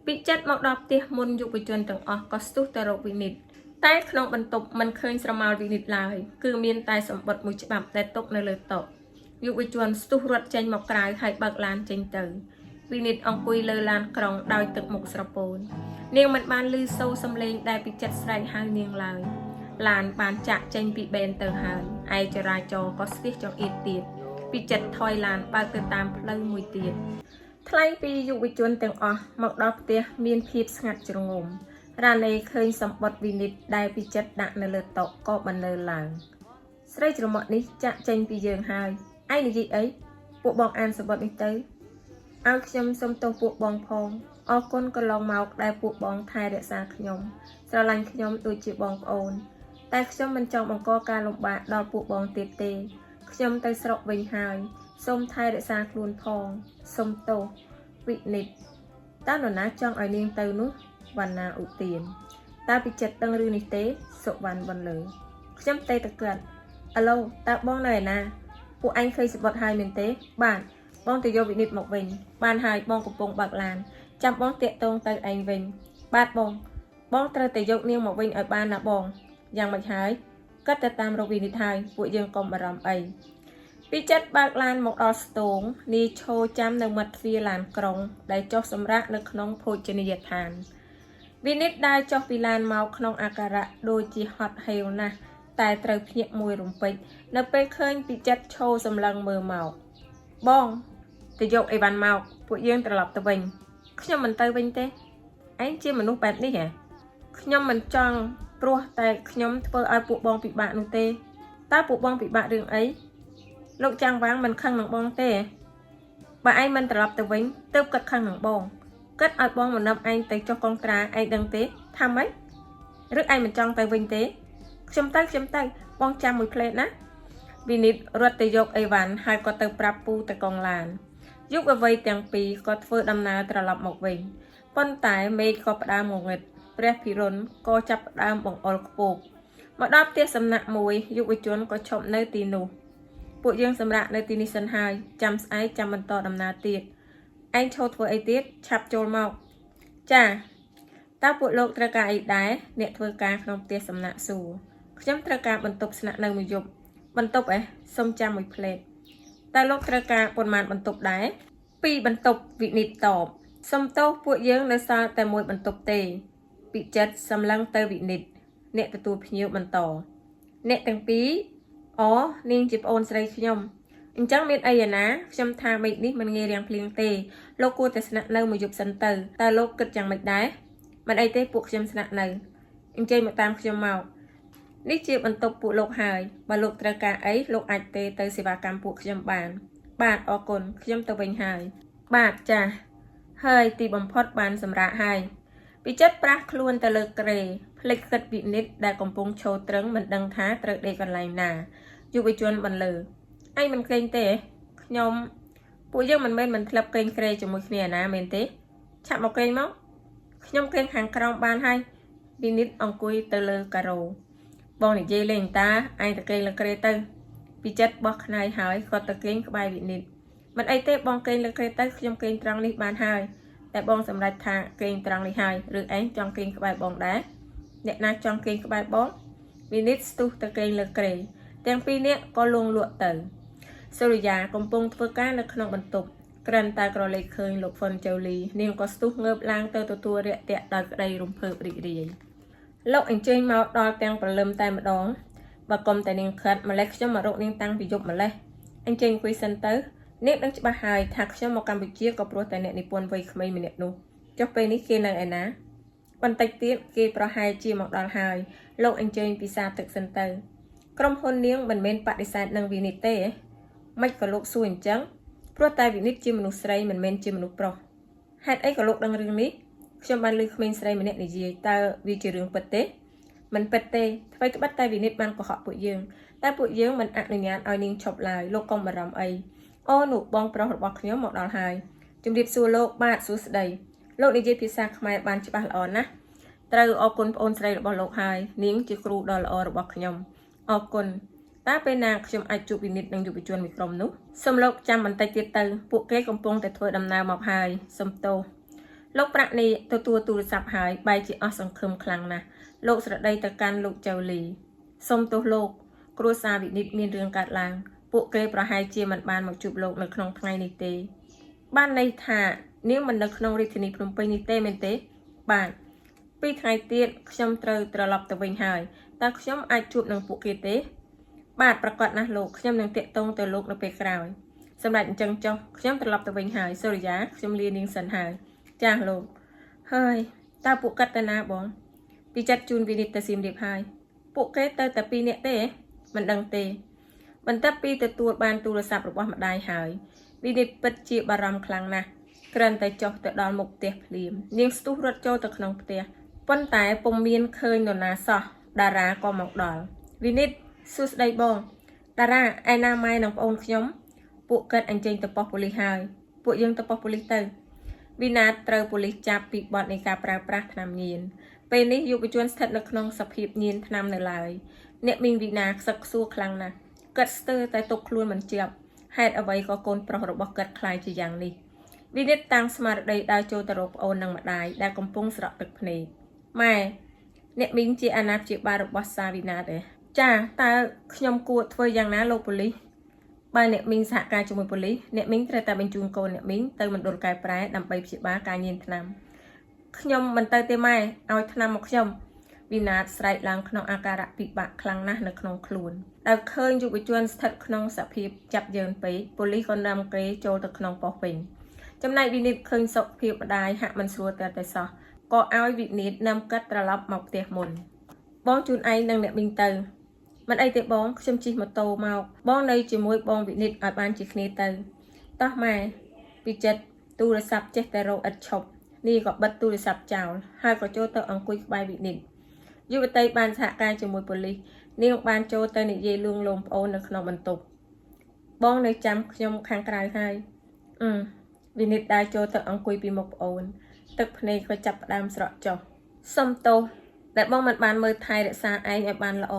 ពីចិត្តមកដល់ផ្ទះមុនយុវជនទាំងអស់ក៏ស្ទុះទៅរកវិនិច្ឆ័យតែក្នុងបន្ទប់មិនឃើញស្រមោលវិនិច្ឆ័យឡើយគឺមានតែសម្បត្តិមួយច្បាប់ដែលទុកនៅលើតុយុវជនស្ទុះរត់ចេញមកក្រៅហើយបើកឡានចេញទៅវិនិច្ឆ័យអង្គុយលើឡានក្រុងដោយទឹកមុខស្រពោននាងមិនបានឮសូរសំឡេងដែលពីចិត្តស្រែកហៅនាងឡើយឡានបានចាក់ចេញពីបេនទៅហើយឯចរាចរណ៍ក៏ស្ទះចង្អៀតទៀតពីចិត្តថយឡានបើកទៅតាមផ្លូវមួយទៀតថ្លៃពីយុវជនទាំងអស់មកដល់ផ្ទះមានភាពស្ងាត់ជ្រងំរ៉ាណេឃើញសម្បត្តិវិនិច្ឆ័យដែលពីចិត្តដាក់នៅលើតុក៏បន្លឺឡើងស្រីច្រមុះនេះចាក់ចេញពីយើងហើយឯងនិយាយអីពួកបងអានសម្បត្តិនេះទៅឲ្យខ្ញុំសុំទោសពួកបងផងអរគុណកន្លងមកដែលពួកបងថែរក្សាខ្ញុំស្រឡាញ់ខ្ញុំដូចជាបងប្អូនតែខ្ញុំមិនចង់បង្កការលំបាកដល់ពួកបងទៀតទេខ្ញុំទៅស្រុកវិញហើយសូមថែរក្សាខ្លួនផងសូមទោសវិនិច្ឆ័យតើនរណាចង់ឲ្យនាងទៅនោះវណ្ណាឧទានតើពីចិត្តដឹងរឿងនេះទេសុវណ្ណបន្លឺខ្ញុំទេតកើតអាឡូតើបងនៅឯណាពួកអញឃើញសម្បត្តិហើយមែនទេបាទបងទៅយកវិនិច្ឆ័យមកវិញបានហើយបងកំពុងបើកឡានចាំបងតាកតងទៅឯងវិញបាទបងត្រូវតែយកនាងមកវិញឲ្យបានណាបងយ៉ាងម៉េចហើយគាត់ទៅតាមរកវិនិច្ឆ័យហើយពួកយើងកុំបារម្ភអីពីចិត្តបើកឡានមកដល់ស្ទងនីឈោចាំនៅមាត់ទ្វារឡានក្រុងដែលចុះសម្រាកនៅក្នុងភោជនីយដ្ឋានវិនិច្ឆ័យដើរចុះពីឡានមកក្នុងអាការៈដូចជាហត់ហេវណាស់តែត្រូវភ្ញាក់មួយរំពេចនៅពេលឃើញពីចិត្តឈោសម្លឹងមើលមកបងទៅយកអីវ៉ាន់មកពួកយើងត្រឡប់ទៅវិញខ្ញុំមិនទៅវិញទេឯងជាមនុស្សបែបនេះហ៎ខ្ញុំមិនចង់ព្រោះតែខ្ញុំធ្វើឲ្យពួកបងពិបាកនោះទេតើពួកបងពិបាករឿងអីលោកចាំងវាងមិនខឹងនឹងបងទេបើឯងមិនត្រឡប់ទៅវិញទើបគាត់ខឹងនឹងបងគាត់ឲ្យបងមកនឹមឯងទៅចុះកងត្រាឯងដឹងទេថាម៉េចឬឯងមិនចង់ទៅវិញទេខ្ញុំទៅបងចាំមួយផ្លេតណាវិនិច្ឆ័យរត់ទៅយកអីវ៉ាន់ហើយក៏ទៅប្រាប់ពូទៅកងឡានយុវវ័យទាំងពីរក៏ធ្វើដំណើរត្រឡប់មកវិញប៉ុន្តែមេឃក៏ផ្ដើមងងឹតព្រះភិរុនក៏ចាប់ផ្ដើមបង្អុរខ្ពស់មកដល់ផ្ទះសំណាក់មួយយុវជនក៏ឈប់នៅទីនោះពួកយើងសម្រាប់នៅទីនេះសិនហើយចាំស្អែកចាំបន្តដំណើរទៀតឯងឈរធ្វើអីទៀតឆាប់ចូលមកចាតើពួកលោកត្រូវការអីដែរអ្នកធ្វើការក្នុងផ្ទះសំណាក់សួរខ្ញុំត្រូវការបន្ទប់ស្នាក់នៅមួយយប់បន្ទប់សុំចាំមួយផ្លេតតើលោកត្រូវការប៉ុន្មានបន្ទប់ដែរ2បន្ទប់វិនិច្ឆ័យតបសុំទោសពួកយើងនៅសល់តែមួយបន្ទប់ទេពីចិត្តសម្លឹងទៅវិនិច្ឆ័យអ្នកទទួលភ្ញៀវបន្តអ្នកទាំងពីរអូនាងជាប្អូនស្រីខ្ញុំអញ្ចឹងមានអីណាខ្ញុំថាមេឃនេះមិនងាយរាំងភ្លៀងទេលោកគួរតែស្នាក់នៅមួយយប់សិនទៅតើលោកគិតយ៉ាងម៉េចដែរមិនអីទេពួកខ្ញុំស្នាក់នៅអញ្ជើញមកតាមខ្ញុំមកនេះជាបន្ទប់ពួកលោកហើយបើលោកត្រូវការអីលោកអាចទៅសេវាកម្មពួកខ្ញុំបានបាទអរគុណខ្ញុំទៅវិញហើយបាទចាហើយទីបំផុតបានសម្រាប់ហើយពីចិត្តប្រាស់ខ្លួនទៅលើក្រេភ្លេចគិតវិនិច្ឆ័យដែលកំពុងឈរត្រឹងមិនដឹងថាត្រូវដេកកន្លែងណាយុវជនបន្លឺឯងមិនក្រែងទេខ្ញុំពួកយើងមិនមែនមិនធ្លាប់ក្រែងក្រេជាមួយគ្នាណាមែនទេឆាប់មកក្រែងមកខ្ញុំក្រែងខាងក្រោមបានហើយវិនិច្ឆ័យអង្គុយទៅលើការ៉ូបងនិយាយលេងតាឯងទៅក្រែងលើក្រេទៅពីចិត្តបោះខ្នាយហើយគាត់ទៅក្រែងក្បែរវិនិច្ឆ័យមិនអីទេបងក្រែងលើក្រេទៅខ្ញុំក្រែងត្រង់នេះបានហើយតែបងសម្រេចថាក្រែងត្រង់នេះហើយឬឯងចង់ក្រែងក្បែរបងដែរអ្នកណាចង់ក្រែងក្បែរបងវិនិច្ឆ័យស្ទុះទៅក្រែងលើក្រេទាំងពីរនាក់ក៏លងលក់ទៅសូរិយាកំពុងធ្វើការនៅក្នុងបន្ទប់ក្រាន់តែក្រឡេកឃើញលោកហ្វុនជូលីនាងក៏ស្ទុះងើបឡើងទៅទទួលរាក់ទាក់ដោយក្តីរំភើបរីករាយលោកអញ្ជើញមកដល់ទាំងព្រលឹមតែម្ដងបើកុំតែនាងខិតម្លេះខ្ញុំមករកនាងតាំងពីយប់ម្លេះអញ្ជើញអង្គុយសិនទៅនាងដឹងច្បាស់ហើយថាខ្ញុំមកកម្ពុជាក៏ព្រោះតែអ្នកនិពន្ធវ័យក្មេងម្នាក់នោះចុះពេលនេះគេនៅឯណាបន្តិចទៀតគេប្រហែលជាមកដល់ហើយលោកអញ្ជើញពិសាទឹកសិនទៅក្រុមហ៊ុននាងមិនមែនបដិសេធនឹងវិនិច្ឆ័យទេ មិនក៏លោកសួរអញ្ចឹងព្រោះតែវិនិច្ឆ័យជាមនុស្សស្រីមិនមែនជាមនុស្សប្រុសហេតុអីក៏លោកដឹងរឿងនេះខ្ញុំបានឮក្មេងស្រីម្នាក់និយាយតើវាជារឿងពិតទេមិនពិតទេអ្វីក្បិតតែវិនិច្ឆ័យបានកុហកពួកយើងតែពួកយើងមិនអនុញ្ញាតឲ្យនាងឈប់ឡើយលោកកុំបារម្ភអីអូនោះបងប្រុសរបស់ខ្ញុំមកដល់ហើយជំរាបសួរលោកបាទសួស្តីលោកនិយាយភាសាខ្មែរបានច្បាស់ល្អណាស់ត្រូវអរគុណប្អូនស្រីរបស់លោកហើយនាងជាគ្រូដ៏ល្អរបស់ខ្ញុំអរគុណតើពេលណាខ្ញុំអាចជួបវិនិច្ឆ័យនឹងយុវជនមួយក្រុមនោះសូមលោកចាំបន្តិចទៀតទៅពួកគេកំពុងតែធ្វើដំណើរមកហើយសូមទោសលោកប្រាក់នេះទទួលទូរស័ព្ទហើយបែរជាអស់សង្ឃឹមខ្លាំងណាស់លោកស្រដីទៅកាន់លោកចៅលីសូមទោសលោកគ្រួសារវិនិច្ឆ័យមានរឿងកើតឡើងពួកគេប្រហែលជាមិនបានមកជួបលោកនៅក្នុងថ្ងៃនេះទេបានន័យថានាងមិននៅក្នុងរាជធានីភ្នំពេញនេះទេមែនទេបាទ2ថ្ងៃទៀតខ្ញុំត្រូវត្រឡប់ទៅវិញហើយតើខ្ញុំអាចជួបនឹងពួកគេទេបាទប្រកាសណាស់លោកខ្ញុំនឹងតាក់ទងទៅលោកនៅពេលក្រោយសម្រាប់អញ្ចឹងចុះខ្ញុំត្រឡប់ទៅវិញហើយសូរិយាខ្ញុំលានាងសិនហើយចាស់លោកហើយតើពួកគាត់ទៅណាបងពីចាត់ជូនវិនិច្ឆ័យទៅសៀមរាបហើយពួកគេទៅតែ2នាក់ទេមិនដឹងទេបន្ទាប់ពីទទួលបានទូរស័ព្ទរបស់ម្ដាយហើយវិនិច្ឆ័យពិតជាបារម្ភខ្លាំងណាស់គ្រាន់តែចុះទៅដល់មុខផ្ទះភ្លាមនាងស្ទុះរត់ចូលទៅក្នុងផ្ទះប៉ុន្តែពុំមានឃើញនរណាសោះតារាក៏មកដល់វិនិច្ឆ័យសួស្ដីបងតារាឯណាម៉ែនិងប្អូនខ្ញុំពួកគាត់អញ្ជើញទៅប៉ុស្តិ៍ប៉ូលីសហើយពួកយើងទៅប៉ុស្តិ៍ប៉ូលីសទៅវិណាតត្រូវប៉ូលីសចាប់ពីបទនៃការប្រើប្រាស់ថ្នាំញៀនពេលនេះយុវជនស្ថិតនៅក្នុងសភាពញៀនថ្នាំនៅឡើយអ្នកមីងវិណាខ្សឹកខ្សួរខ្លាំងណាស់គាត់ស្ទើរតែទុកខ្លួនមិនជាប់ហេតុអ្វីក៏កូនប្រុសរបស់គាត់ខ្លាចជាយ៉ាងនេះវិនិច្ឆ័យតាំងស្មារតីដើរចូលទៅរកប្អូននិងម្ដាយដែលកំពុងស្រក់ទឹកភ្នែកម៉ែអ្នកមីងជាអាណាព្យាបាលរបស់សាវិណាតទេចាតើខ្ញុំគួរធ្វើយ៉ាងណាលោកប៉ូលីសបើអ្នកមីងសហការជាមួយប៉ូលីសអ្នកមីងត្រូវតែបញ្ជូនកូនអ្នកមីងទៅមណ្ឌលកែប្រែដើម្បីព្យាបាលការញៀនថ្នាំខ្ញុំមិនទៅទេម៉ែឲ្យថ្នាំមកខ្ញុំវិណាតស្រែកឡើងក្នុងអាការៈពិបាកខ្លាំងណាស់នៅក្នុងខ្លួនដែលឃើញយុវជនស្ថិតក្នុងសភាពចាប់យើងពេកប៉ូលីសក៏នាំគេចូលទៅក្នុងប៉ុស្តិ៍វិញចំណែកវិនិច្ឆ័យឃើញសុខភាពម្ដាយហាក់មិនស្រួលតែសោះក៏ឲ្យវិនិច្ឆ័យនាំកាត់ត្រឡប់មកផ្ទះមុនបងជូនឯងនិងអ្នកមីងទៅមិនអីទេបងខ្ញុំជិះម៉ូតូមកបងនៅជាមួយបងវិនិច្ឆ័យឲ្យបានជាគ្នាទៅតោះម៉ែពីចិត្តទូរស័ព្ទចេះតែរកឥតឈប់នេះក៏បិទទូរស័ព្ទចោលហើយក៏ចូលទៅអង្គុយក្បែរវិនិច្ឆ័យយុវតីបានសហការជាមួយប៉ូលីសនាងបានចូលទៅនិយាយលួងលោមប្អូននៅក្នុងបន្ទប់បងនៅចាំខ្ញុំខាងក្រៅហើយវិនិច្ឆ័យដើរចូលទៅអង្គុយពីមុខប្អូនទឹកភ្នែកក៏ចាប់ផ្ដើមស្រក់ចុះសុំទោសដែលបងមិនបានមើលថែរក្សាឯងឲ្យបានល្អ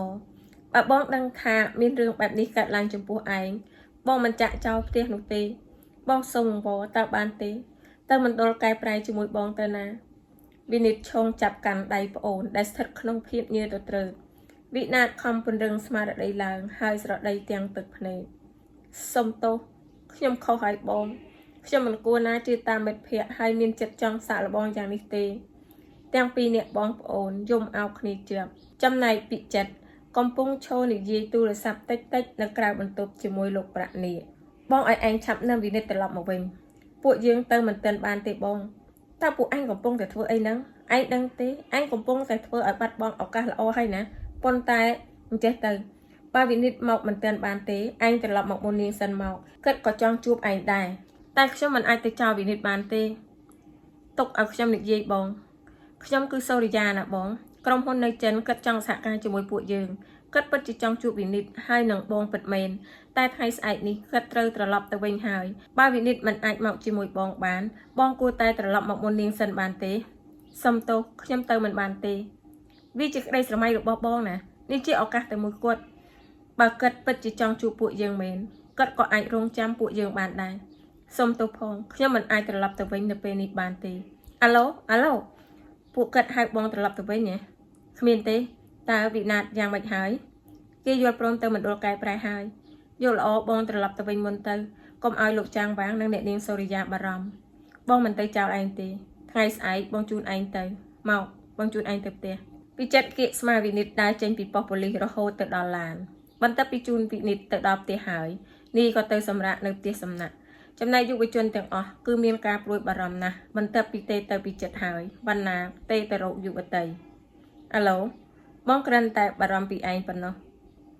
បើបងដឹងថាមានរឿងបែបនេះកើតឡើងចំពោះឯងបងមិនចាក់ចោលផ្ទះនោះទេបងសូមអង្វរតើបានទេតើមណ្ឌលកែប្រែជាមួយបងទៅណាវិនិច្ឆ័យឈោងចាប់កាន់ដៃប្អូនដែលស្ថិតក្នុងភាពញើសទៅត្រូវវិណាតខំពង្រឹងស្មារតីឡើងហើយស្រដីទាំងទឹកភ្នែកសុំទោសខ្ញុំខុសហើយបងខ្ញុំមិនគួរណាជឿតាមមិត្តភ័ក្តិហើយមានចិត្តចង់សាកល្បងយ៉ាងនេះទេទាំងពីរអ្នកបងប្អូនយំអោបគ្នាជាប់ចំណែកពិចិត្រកំពុងឈរនិយាយទូរស័ព្ទតិចនៅក្រៅបន្ទប់ជាមួយលោកប្រាក់នេះបងឲ្យឯងឆាប់នាំវិនិច្ឆ័យត្រឡប់មកវិញពួកយើងទៅមិនទាន់បានទេបងតើពួកឯងកំពុងតែធ្វើអីហ្នឹងឯងដឹងទេឯងកំពុងតែធ្វើឲ្យបាត់បង់ឱកាសល្អហើយណាប៉ុន្តែអញ្ចេះទៅបើវិនិច្ឆ័យមកមិនទាន់បានទេឯងត្រឡប់មកមុននាងសិនមកគិតក៏ចង់ជួបឯងដែរតែខ្ញុំមិនអាចទៅចោលវិនិច្ឆ័យបានទេទុកឲ្យខ្ញុំនិយាយបងខ្ញុំគឺសូរិយាណាបងក្រុមហ៊ុននៅចិនគិតចង់សហការជាមួយពួកយើងគិតពិតជាចង់ជួបវិនិច្ឆ័យហើយនឹងបងពិតមែនតែថ្ងៃស្អែកនេះគិតត្រូវត្រឡប់ទៅវិញហើយបើវិនិច្ឆ័យមិនអាចមកជាមួយបងបានបងគួរតែត្រឡប់មកមុននាងសិនបានទេសុំទោសខ្ញុំទៅមិនបានទេវាជាក្តីស្រមៃរបស់បងណានេះជាឱកាសតែមួយគត់បើគិតពិតជាចង់ជួបពួកយើងមែនគិតក៏អាចរងចាំពួកយើងបានដែរសុំទោសផងខ្ញុំមិនអាចត្រឡប់ទៅវិញនៅពេលនេះបានទេអាឡូពួកគាត់ហៅបងត្រឡប់ទៅវិញហ៎គ្មានទេតើវិណាតយ៉ាងម៉េចហើយគេយល់ព្រមទៅមណ្ឌលកែប្រែហើយយល់ល្អបងត្រឡប់ទៅវិញមុនទៅកុំឲ្យលោកចាងវាងនិងអ្នកនាងសូរិយាបារម្ភបងមិនទៅចោលឯងទេថ្ងៃស្អែកបងជូនឯងទៅមកបងជូនឯងទៅផ្ទះពីចិត្តគៀកស្មាវិនិច្ឆ័យដើរចេញពីប៉ុស្តិ៍ប៉ូលីសរហូតទៅដល់ឡានបន្ទាប់ពីជូនវិនិច្ឆ័យទៅដល់ផ្ទះហើយនេះក៏ទៅសម្រាកនៅផ្ទះសំណាក់ចំណែកយុវជនទាំងអស់គឺមានការព្រួយបារម្ភណាស់បន្ទាប់ពីទេទៅពីចិត្តហើយវណ្ណាទេទៅរកយុវតីអាឡូបងគ្រាន់តែបារម្ភពីឯងប៉ុណ្ណោះ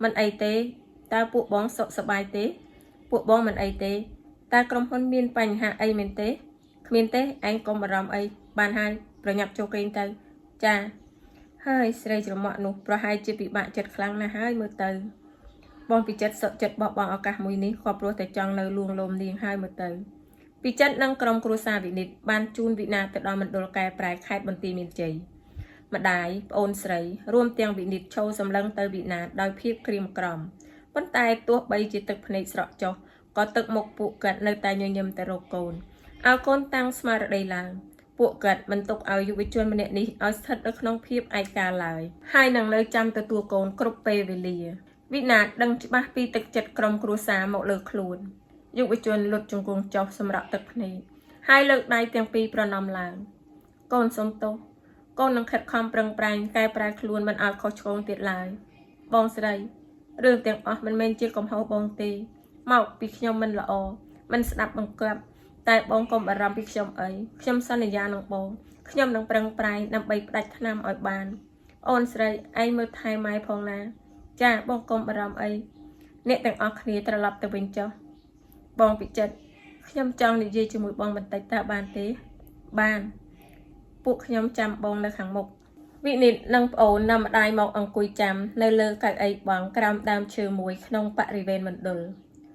មិនអីទេតើពួកបងសុខសប្បាយទេ ពួកបងមិនអីទេតែក្រុមហ៊ុនមានបញ្ហាអីមែនទេគ្មានទេឯងកុំបារម្ភអីបានហើយប្រញាប់ចូលគេងទៅចាហើយស្រីច្រមុះនោះប្រហែលជាពិបាកចិត្តខ្លាំងណាស់ហើយមើលទៅបងពីចិត្តសុខចិត្តបោះបង់ឱកាសមួយនេះក៏ព្រោះតែចង់នៅលួងលោមនាងហើយមើលទៅពីចិត្តនិងក្រុមគ្រួសារវិនិតបានជូនវិណាទៅដល់មណ្ឌលកែប្រែខេត្តបន្ទាយមានជ័យម្ដាយប្អូនស្រីរួមទាំងវិនិតឈោសម្លឹងទៅវិណាដោយភាពក្រៀមក្រំប៉ុន្តែទោះបីជាទឹកភ្នែកស្រក់ចុះក៏ទឹកមុខពួកគាត់នៅតែញញឹមទៅរកកូនឲ្យកូនតាំងស្មារតីឡើងពួកគាត់មិនទុកឲ្យយុវជនម្នាក់នេះឲ្យស្ថិតនៅក្នុងភាពឯកាឡើយហើយនឹងនៅចាំទទួលកូនគ្រប់ពេលវេលាវិណាដឹងច្បាស់ពីទឹកចិត្តក្រុមគ្រួសារមកលើខ្លួនយុវជនលុតជង្គង់ចុះសម្រាប់ទឹកភ្នែកហើយលើកដៃទាំងពីរប្រណម្យឡើងកូនសុំទោសកូននឹងខិតខំប្រឹងប្រែងកែប្រែខ្លួនមិនឲ្យខុសឆ្គងទៀតឡើយបងស្រីរឿងទាំងអស់មិនមែនជាកំហុសបងទេមកពីខ្ញុំមិនល្អមិនស្ដាប់បង្គាប់តែបងកុំបារម្ភពីខ្ញុំអីខ្ញុំសន្យានឹងបងខ្ញុំនឹងប្រឹងប្រែងដើម្បីផ្ដាច់ថ្នាំឲ្យបានអូនស្រីឯងមើលថែម៉ែផងណាចាបងកុំបារម្ភអីអ្នកទាំងអស់គ្នាត្រឡប់ទៅវិញចុះបងពិចិត្រខ្ញុំចង់និយាយជាមួយបងបន្តិចតើបានទេបានពួកខ្ញុំចាំបងនៅខាងមុខវិនិតនិងប្អូននាំម្ដាយមកអង្គុយចាំនៅលើកៅអីបងក្រោមដើមឈើមួយក្នុងបរិវេណមណ្ឌល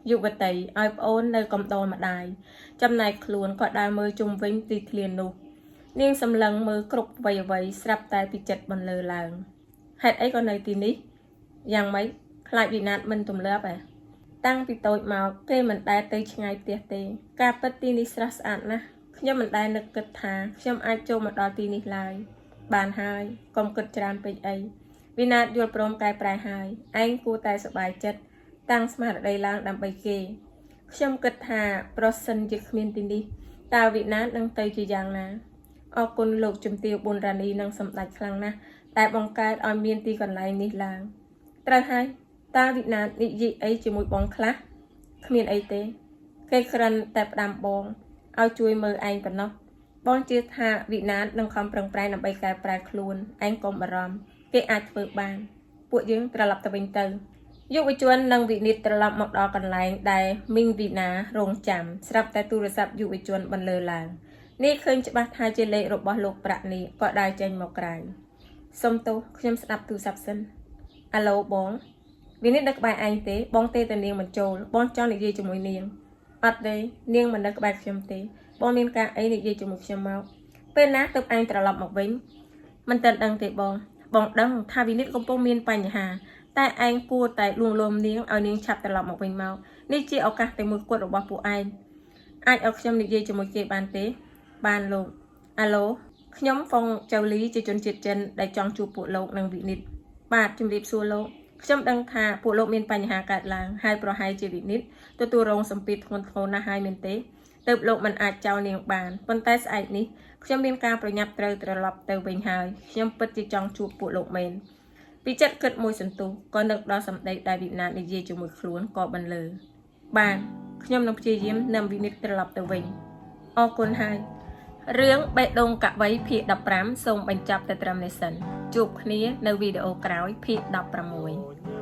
យុវតីឲ្យប្អូននៅកំដរម្ដាយចំណែកខ្លួនក៏ដើរមើលជុំវិញទីធ្លានោះនាងសម្លឹងមើលគ្រប់អ្វីស្រាប់តែពីចិត្តបន្លឺឡើងហេតុអីក៏នៅទីនេះយ៉ាងម៉េចខ្លាចវិណាតមិនទម្លាប់តាំងពីតូចមកគេមិនដែលទៅឆ្ងាយផ្ទះទេការពិតទីនេះស្រស់ស្អាតណាស់ខ្ញុំមិនដែលនឹកគិតថាខ្ញុំអាចចូលមកដល់ទីនេះឡើយបានហើយកុំគិតច្រើនពេកអីវិណាតយល់ព្រមកែប្រែហើយឯងគួរតែសប្បាយចិត្តតាំងស្មារតីឡើងដើម្បីគេខ្ញុំគិតថាប្រសិនជាគ្មានទីនេះតើវិណាតនឹងទៅជាយ៉ាងណាអរគុណលោកជំទាវប៊ុនរ៉ានីនិងសម្ដេចខ្លាំងណាស់ដែលបង្កើតឲ្យមានទីកន្លែងនេះឡើងត្រូវហើយតើវិណាតនិយាយអីជាមួយបងខ្លះគ្មានអីទេគេគ្រាន់តែផ្ដាំបងឲ្យជួយមើលឯងប៉ុណ្ណោះបងជឿថាវិណាតនឹងខំប្រឹងប្រែងដើម្បីកែប្រែខ្លួនឯងកុំបារម្ភគេអាចធ្វើបានពួកយើងត្រឡប់ទៅវិញទៅយុវជននិងវិនិតត្រឡប់មកដល់កន្លែងដែលមីងវិណារងចាំស្រាប់តែទូរស័ព្ទយុវជនបន្លឺឡើងនេះឃើញច្បាស់ថាជាលេខរបស់លោកប្រាក់នេះក៏ដើរចេញមកក្រៅសុំទោសខ្ញុំស្ដាប់ទូរស័ព្ទសិនអាឡូបងវិនិតនៅក្បែរឯងទេបងទេតែនាងមិនចូលបងចង់និយាយជាមួយនាងអត់ទេនាងមិននៅក្បែរខ្ញុំទេបងមានការអីនិយាយជាមួយខ្ញុំមកពេលណាទើបឯងត្រឡប់មកវិញមិនទាន់ដឹងទេបងដឹងថាវិនិតកំពុងមានបញ្ហាតែឯងគួរតែលួងលោមនាងឲ្យនាងឆាប់ត្រឡប់មកវិញមកនេះជាឱកាសតែមួយគត់របស់ពួកឯងអាចឲ្យខ្ញុំនិយាយជាមួយគេបានទេបានលោកអាឡូខ្ញុំហ្វុងចៅលីជាជនជាតិចិនដែលចង់ជួបពួកលោកនិងវិនិតបាទជំរាបសួរលោកខ្ញុំដឹងថាពួកលោកមានបញ្ហាកើតឡើងហើយប្រហែលជាវិនិតទទួលរងសម្ពាធធ្ងន់ធ្ងរណាស់ហើយមែនទេទើបលោកមិនអាចចោលនាងបានប៉ុន្តែស្អែកនេះខ្ញុំមានការប្រញាប់ត្រូវត្រឡប់ទៅវិញហើយខ្ញុំពិតជាចង់ជួបពួកលោកមែនពីចិត្តគិតមួយសន្ទុះក៏នឹកដល់សម្ដីដែលវិណាតនិយាយជាមួយខ្លួនក៏បន្លឺបានខ្ញុំនឹងព្យាយាមនាំវិនិតត្រឡប់ទៅវិញអរគុណហើយរឿងបេះដូងកវីភាគ15សូមបញ្ចប់តែត្រឹមនេះសិនជួបគ្នានៅវីដេអូក្រោយភាគ16